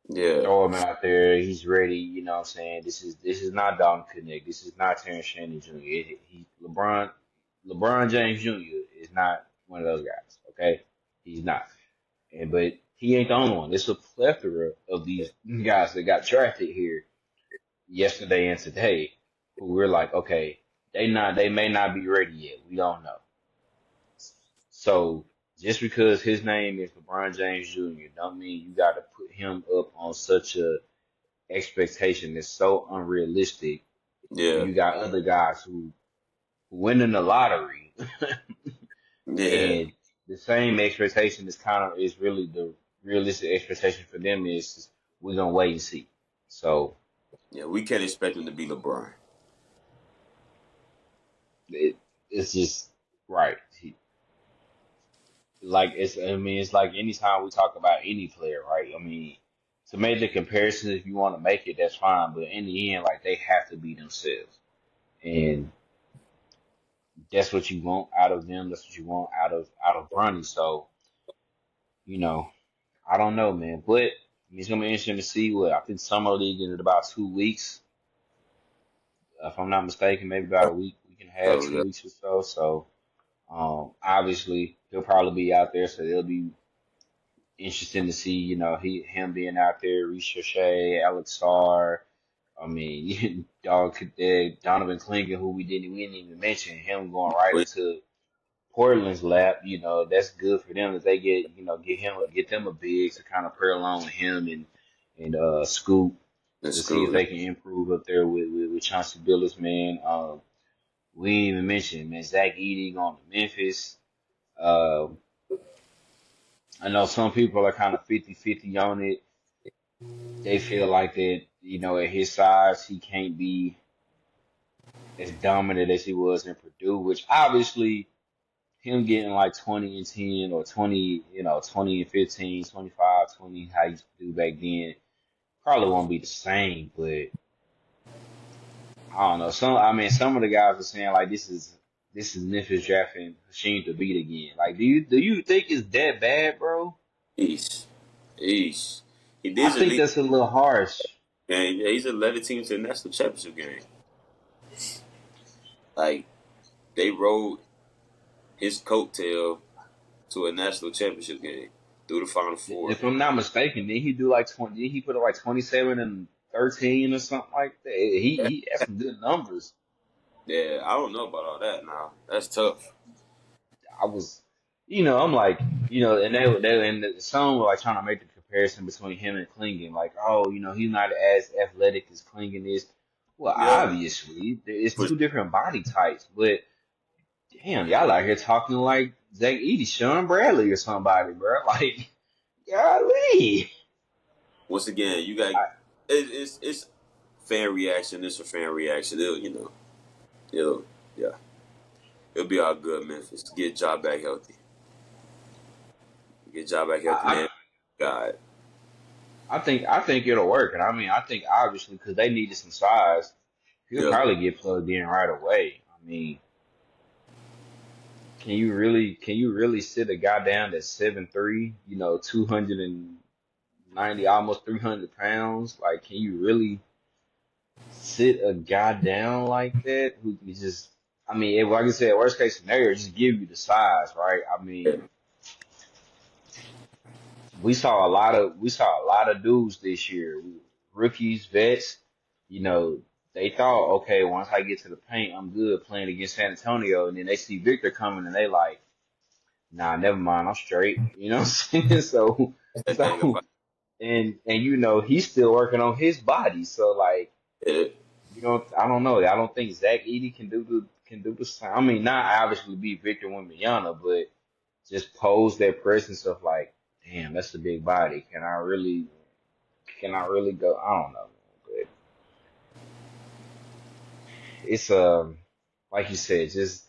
yeah, Throw him out there. He's ready. You know what I'm saying? This is not Dalton Connect. This is not Terrence Shannon Jr. LeBron James Jr. is not one of those guys. Okay, he's not. But he ain't the only one. There's a plethora of these guys that got drafted here yesterday and today who we're like, okay, they may not be ready yet. We don't know. So just because his name is LeBron James Jr. don't mean you got to put him up on such a expectation that's so unrealistic when yeah, you got other guys who win in the lottery yeah, and the same expectation is really the realistic expectation for them is we're gonna wait and see. So yeah. We can't expect him to be LeBron. it's just right. It's like anytime we talk about any player, right? I mean, to make the comparison, if you want to make it, that's fine. But in the end, like they have to be themselves, and that's what you want out of them. That's what you want out of Bronny. So you know, I don't know, man, but it's gonna be interesting to see what I think summer league in about 2 weeks, if I'm not mistaken, maybe about a week and a half, So two yeah, weeks or so. So obviously he'll probably be out there, so it'll be interesting to see, him being out there, Ricochet, Alex Starr. I mean, dog, Donovan Clingan, who we didn't even mention, him going right but into Portland's lap. That's good for them if they get them a big to kind of pair along with him and Scoop that's to see if cool. they can improve up there with Chauncey Billups, man. We didn't even mention, man, Zach Edey going to Memphis. Um, I know some people are kind of 50-50 on it. They feel like that, at his size, he can't be as dominant as he was in Purdue, which obviously him getting like 20 and 10 or 20, 20 and 15, 25, 20, how he used to do back then, probably won't be the same, but I don't know. Some of the guys are saying like this is Memphis drafting Hasheem to beat again. Like, do you think it's that bad, bro? East, East. He I did at think least. that's a little harsh. Yeah, he's led the team to the national championship game. Like they rode his coattail to a national championship game through the Final Four. If I'm not mistaken, did he do like 20? Did he put up like 27 and 13 or something like that? He had some good numbers. Yeah, I don't know about all that now. That's tough. I was, I'm like, and and some were like trying to make the comparison between him and Klingon, like, oh, he's not as athletic as Klingon is. Well, Yeah, obviously, it's for two different body types, but damn, y'all out here talking like Zach Edey, Sean Bradley, or somebody, bro. Like, golly. once again, you got I, it's fan reaction. It's a fan reaction. It'll yeah, it'll be all good. Memphis, get Ja back healthy. Get Ja back healthy, I, man. God, I think it'll work, and I think obviously because they needed some size, he'll yeah, probably get plugged in right away. I mean, can you really sit a guy down that's 7'3", 290, almost 300 pounds? Like, can you really sit a guy down like that who can just? I mean, like I said, worst case scenario, just give you the size, right? I yeah, mean, we saw a lot of dudes this year, rookies, vets. You know, they thought, okay, once I get to the paint, I'm good playing against San Antonio, and then they see Victor coming, and they like, nah, never mind, I'm straight. You know what I'm saying? So, that's the thing so, about and he's still working on his body. So like, it. I don't know. I don't think Zach Edey can do the same. I mean, not obviously be Victor Wembanyama, but just pose that presence of like, damn, that's a big body. Can I really go? I don't know, but it's like you said, just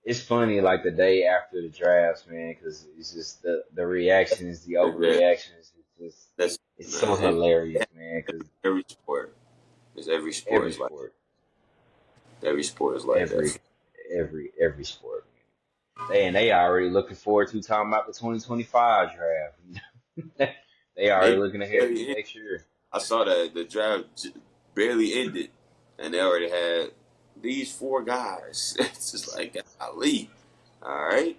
it's funny like the day after the drafts, man, because it's just the reactions, the that overreactions. that's It's so man. hilarious, man, because Every sport, it's every sport every is like sport, every sport is like every that. every sport, man. They already looking forward to talking about the 2025 draft. They already They looking ahead to next year. I saw that the draft barely ended, and they already had these four guys. It's just like, golly. All right,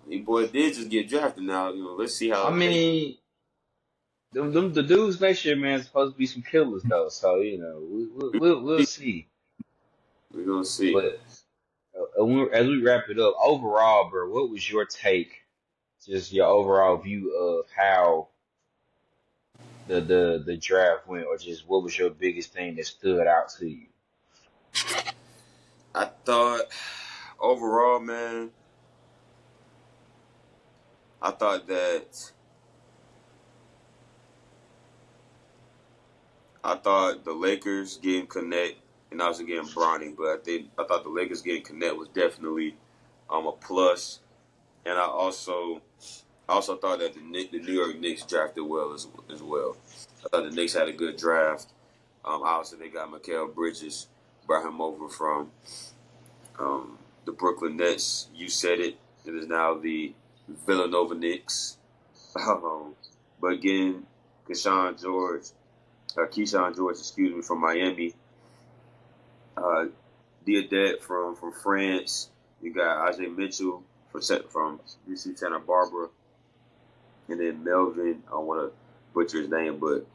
these boys did just get drafted. Now, let's see I how they. mean, the dudes next year, man, is supposed to be some killers though. So we'll see. We're gonna see. But as we wrap it up, overall, bro, what was your take? Just your overall view of how the draft went, or just what was your biggest thing that stood out to you? I thought overall, man, I thought that the Lakers getting Connect and also getting Bronny, but I thought the Lakers getting Connect was definitely a plus. And I also thought that the New York Knicks drafted well as well. I thought the Knicks had a good draft. Obviously they got Mikal Bridges, brought him over from the Brooklyn Nets. You said it. It is now the Villanova Knicks. But again, Keyshawn George, excuse me, from Miami. Uh, Diadet from France. You got Ajay Mitchell from UC Santa Barbara, and then Melvin. I don't want to butcher his name, but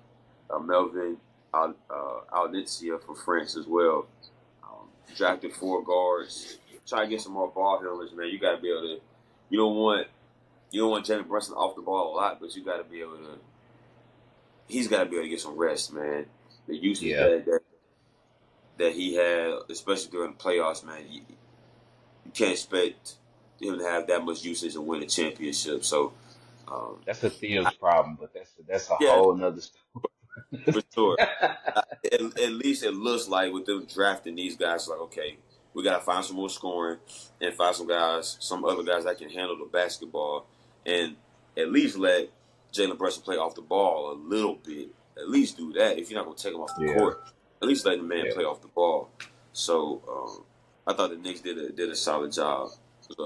Melvin Alnitzia from France as well. Drafted four guards. Try to get some more ball handlers, man. You got to be able to. You don't want Jalen Brunson off the ball a lot, but you got to be able to. He's got to be able to get some rest, man. The usage Yeah, that he had, especially during the playoffs, man. You can't expect him to have that much usage and win a championship. So, um, that's a Thibs problem, but that's a yeah, whole nother story. for sure. At least it looks like with them drafting these guys, like, okay, we got to find some more scoring and find some other guys that can handle the basketball, and at least let Jalen Brunson play off the ball a little bit. At least do that. If you're not going to take him off the Yeah, court, at least let the man yeah. play off the ball. So I thought the Knicks did a solid job.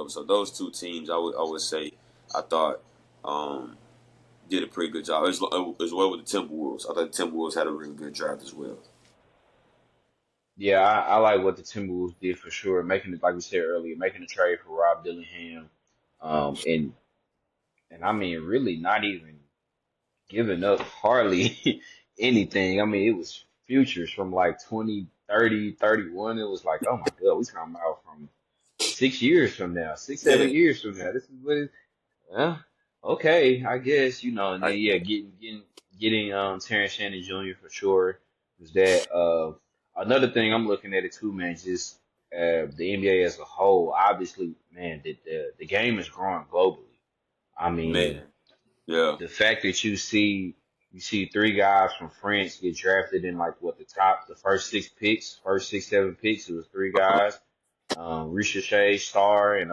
So those two teams, I would say, I thought did a pretty good job as well with the Timberwolves. I thought the Timberwolves had a really good draft as well. Yeah, I like what the Timberwolves did for sure, making it like we said earlier, making a trade for Rob Dillingham, and I mean really not even giving up hardly anything. I mean it was futures from like 20, 30, 31. It was like, oh my God, we talking about from 6 years from now, six, Yeah, 7 years from now. This is what it, well, okay, I guess, and then I yeah, getting Terrence Shannon Jr. for sure was that. Another thing I'm looking at it too, man, just the NBA as a whole. Obviously, man, the game is growing globally. I mean, man, yeah, the fact that you see three guys from France get drafted in like what the first six picks, first six, 7 picks. It was three guys, Ricochet, Star, and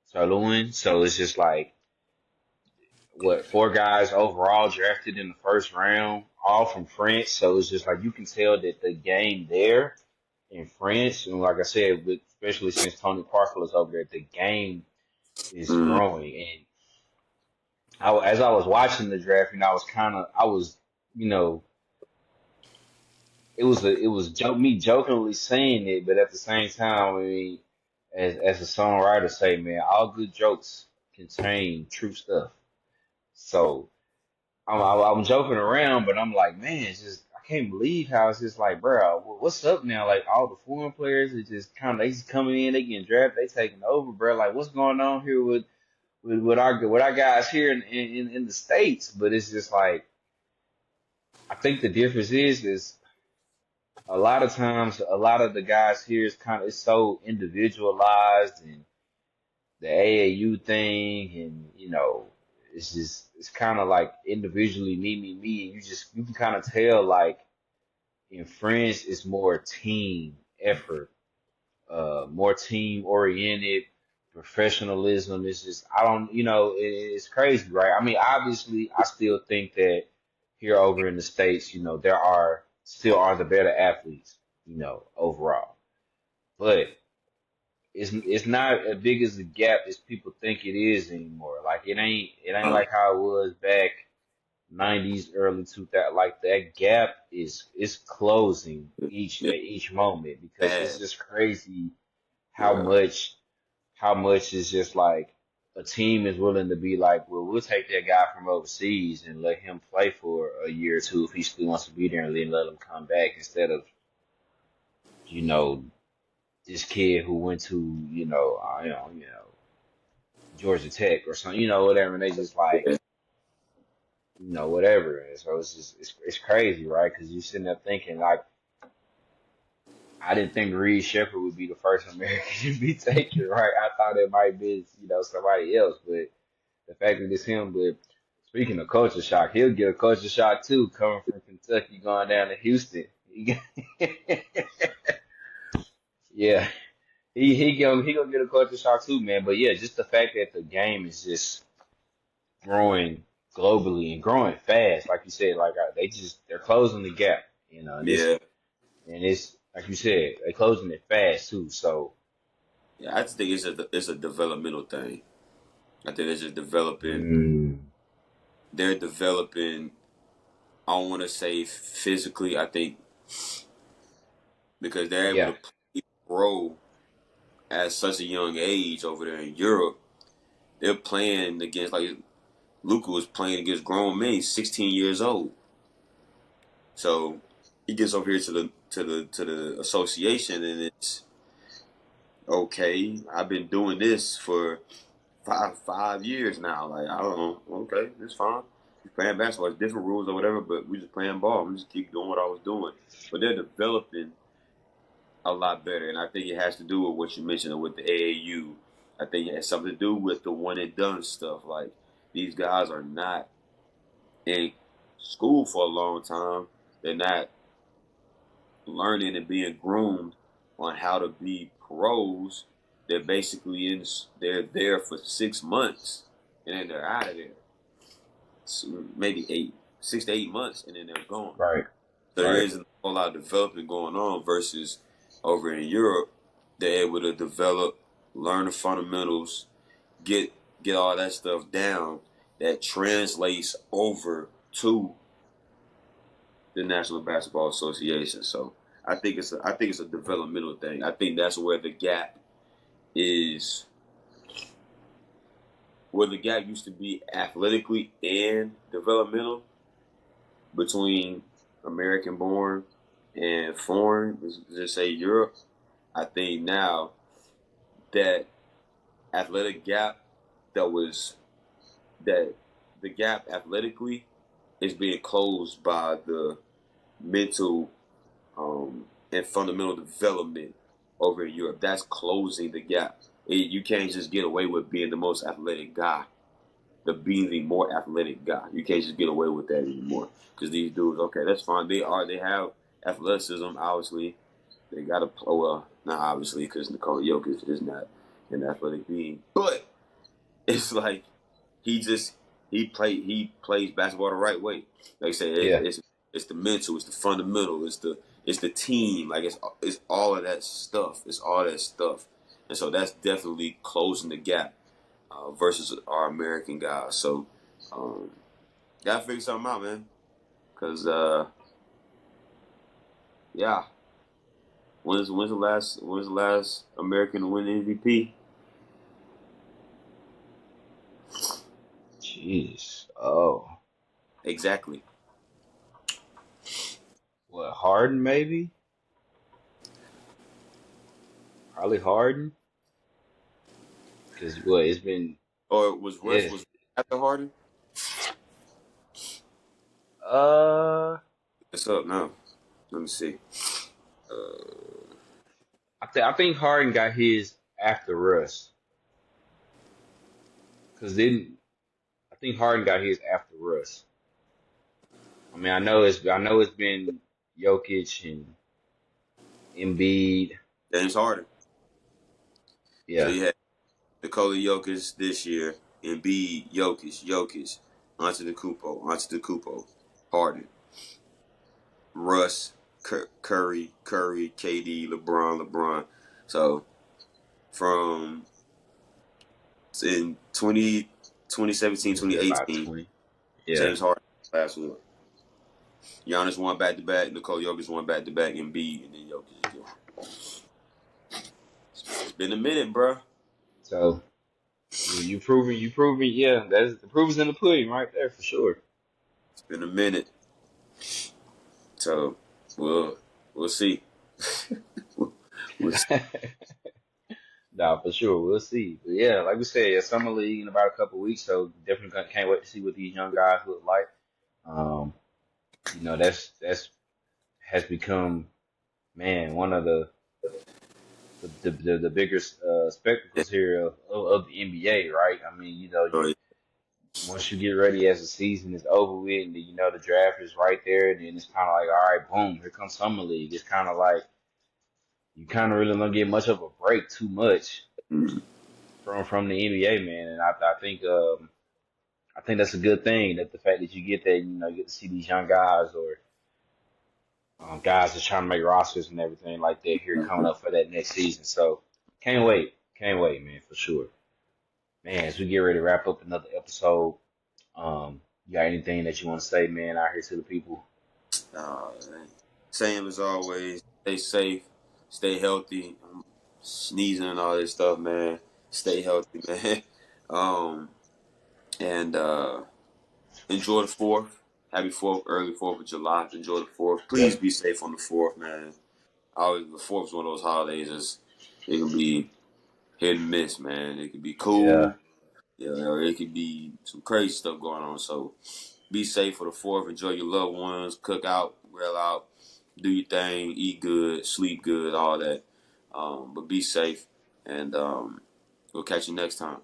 Saloon. So it's just like what, four guys overall drafted in the first round, all from France. So it's just like you can tell that the game there in France, and like I said, especially since Tony Parker is over there, the game is mm, growing. And as I was watching the draft, I was, you know, me jokingly saying it, but at the same time, I mean, as a songwriter say, man, all good jokes contain true stuff. So I'm joking around, but I'm like, man, it's just I can't believe how it's just like, bro, what's up now? Like all the foreign players are just they just coming in, they getting drafted, they taking over, bro. Like what's going on here with our guys here in the states? But it's just like I think the difference is a lot of times, a lot of the guys here is kind of it's so individualized, and the AAU thing, and it's just it's kind of like individually me, and you can kind of tell like in French it's more team effort, more team oriented, professionalism. It's just I don't it's crazy, right? I mean, obviously, I still think that here over in the States, there are still are the better athletes, overall, but it's not as big as the gap as people think it is anymore. Like it ain't Uh, like how it was back 90s, early 2000. Like that gap is closing each yeah, at each moment because it's bad. just crazy how Yeah, much how much is just like a team is willing to be like, well, we'll take that guy from overseas and let him play for a year or two if he still wants to be there, and then let him come back instead of you know this kid who went to Georgia Tech or something, whatever, and they just like, yeah, whatever. And so it's just it's crazy, right? Because you're sitting there thinking like, I didn't think Reed Shepherd would be the first American to be taken, right? I thought it might be, somebody else, but the fact that it's him. But speaking of culture shock, he'll get a culture shock too, coming from Kentucky, going down to Houston. Yeah, he gonna get a culture shock too, man. But yeah, just the fact that the game is just growing globally and growing fast, like you said, like they're closing the gap, and yeah. it's like you said, they're closing it fast too. So, Yeah, I just think it's a developmental thing. I think they're just developing. mm, They're developing. I don't want to say physically. I think because they're able yeah, to grow at such a young age over there in Europe. They're playing against like Luka was playing against grown men. He's 16 years old. So he gets over here to the association, and it's okay. I've been doing this for five years now. Like I don't know. Okay, it's fine. He's playing basketball. It's different rules or whatever, but we just playing ball. We just keep doing what I was doing. But they're developing a lot better, and I think it has to do with what you mentioned with the AAU. I think it has something to do with the one and done stuff. Like these guys are not in school for a long time. They're not learning and being groomed on how to be pros. They're basically they're there for 6 months and then they're out of there. So maybe 6 to 8 months and then they're gone. right, So there right, isn't a whole lot of development going on versus over in Europe, they're able to develop, learn the fundamentals, get get all that stuff down that translates over to the National Basketball Association. So I think it's a developmental thing. I think that's is where the gap used to be athletically and developmental between American born and foreign, let's just say Europe. I think now that athletic gap that was that the gap athletically is being closed by the mental and fundamental development over in Europe. That's closing the gap. You can't just get away with being the most athletic guy, being the more athletic guy. You can't just get away with that anymore because these dudes, okay, that's fine. They have athleticism. Obviously, they got to play well. Not obviously because Nikola Jokic is not an athletic being, but it's like he just he plays basketball the right way. Like I say, yeah, it's the mental, it's the fundamental, it's the team. Like it's all of that stuff. It's all that stuff, and so that's definitely closing the gap versus our American guys. So um, gotta figure something out, man. Cause yeah, when's the last American to win MVP? jeez, oh, Exactly. what Harden maybe, probably Harden, because what it's been, Or yeah, Was after Harden? uh, It's up now. Let me see. I think Harden got his after Russ, cause then I think Harden got his after Russ. I mean, I know it's been Jokic and Embiid. James Harden. So Yeah. you had Nikola Jokic this year, Embiid, Jokic, Antetokounmpo, Harden, Russ, Curry, KD, LeBron. So from in 2017, It's been about 2018, 20. Yeah. James Harden last one. Giannis won back to back. Nikola Jokic won back to back. Embiid and then Jokic. It's been a minute, bro. So you proving, yeah, that's the proof is in the pudding right there for sure. It's been a minute. So we'll see. we'll see. Nah, for sure. We'll see. But yeah, like we said, yeah, summer league in about a couple of weeks, so definitely can't wait to see what these young guys look like. Um, that's has become, man, one of the biggest Yeah. spectacles here of the NBA, right? I mean, Oh, yeah. once you get ready as the season is over with, and the draft is right there, and then it's kind of like, all right, boom, here comes summer league. It's kind of like you kind of really don't get much of a break too much Mm. from the NBA, man. And I think that's a good thing, that the fact that you get that, you get to see these young guys, or guys that's trying to make rosters and everything like that here coming up for that next season. So can't wait, man, for sure. Man, as we get ready to wrap up another episode, you got anything that you want to say, man, out here to the people? Man. Same as always. Stay safe. Stay healthy. Sneezing and all this stuff, man. Stay healthy, man. Um, and enjoy the Fourth. Happy Fourth, early Fourth of July. Enjoy the Fourth. Please Yep. be safe on the Fourth, man. The Fourth is one of those holidays. It can be hit and miss, man. It could be Yeah. cool. Yeah, or it could be some crazy stuff going on. So be safe for the Fourth. Enjoy your loved ones. Cook out, grill out, do your thing, eat good, sleep good, all that. But be safe, and we'll catch you next time.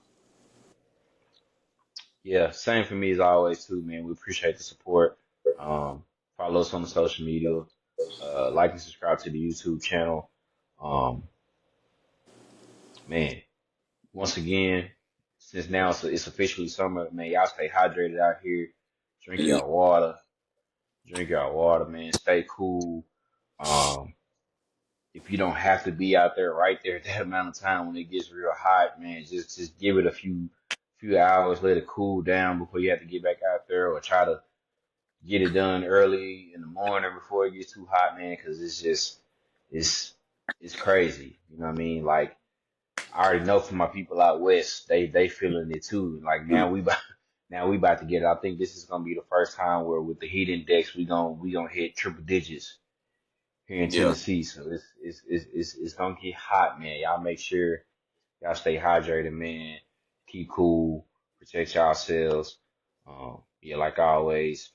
Yeah. Same for me as always too, man. We appreciate the support. Um, Follow us on the social media. Like and subscribe to the YouTube channel. Um, Man, once again, since now it's officially summer, man, y'all stay hydrated out here. Drink Yeah, your water. Drink your water, man. Stay cool. Um, if you don't have to be out there right there at that amount of time when it gets real hot, man, just give it a few hours, let it cool down before you have to get back out there, or try to get it done early in the morning before it gets too hot, man, because it's it's crazy. You know what I mean? Like, I already know from my people out west, they feeling it too. Like, now we about to get it. I think this is gonna be the first time where, with the heat index, we gonna hit triple digits here in yeah. Tennessee. So it's gonna get hot, man. Y'all make sure y'all stay hydrated, man. Keep cool, protect yourselves. Yeah, like always,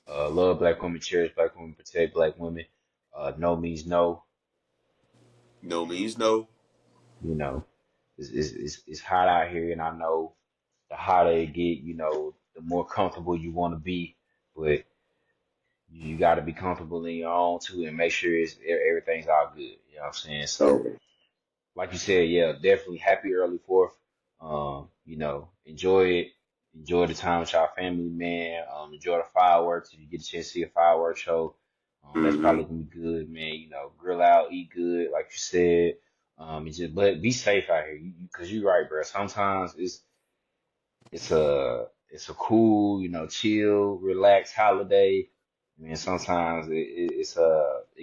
love black women, cherish black women, protect black women. No means no. No means no. You know, it's hot out here, and I know the hotter it get, the more comfortable you want to be. But you got to be comfortable in your own too, and make sure everything's all good. You know what I'm saying? Yeah. So, like you said, yeah, definitely happy early Fourth. Enjoy it. Enjoy the time with your family, man. Enjoy the fireworks. If you get a chance to see a fireworks show, that's Mm-hmm. probably gonna be good, man. Grill out, eat good, like you said. But be safe out here, because you're right, bro. Sometimes it's a cool, chill, relaxed holiday. I mean, sometimes it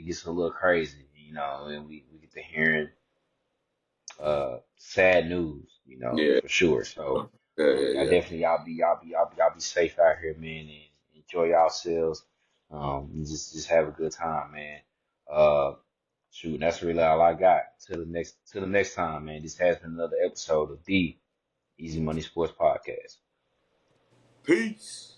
gets a little crazy, and we get to hearing sad news, Yeah. for sure. So y'all Yeah. definitely y'all be safe out here, man, and enjoy yourselves. And just have a good time, man. Uh, Shoot, that's really all I got. Till the next time, man. This has been another episode of the Easy Money Sports Podcast. Peace.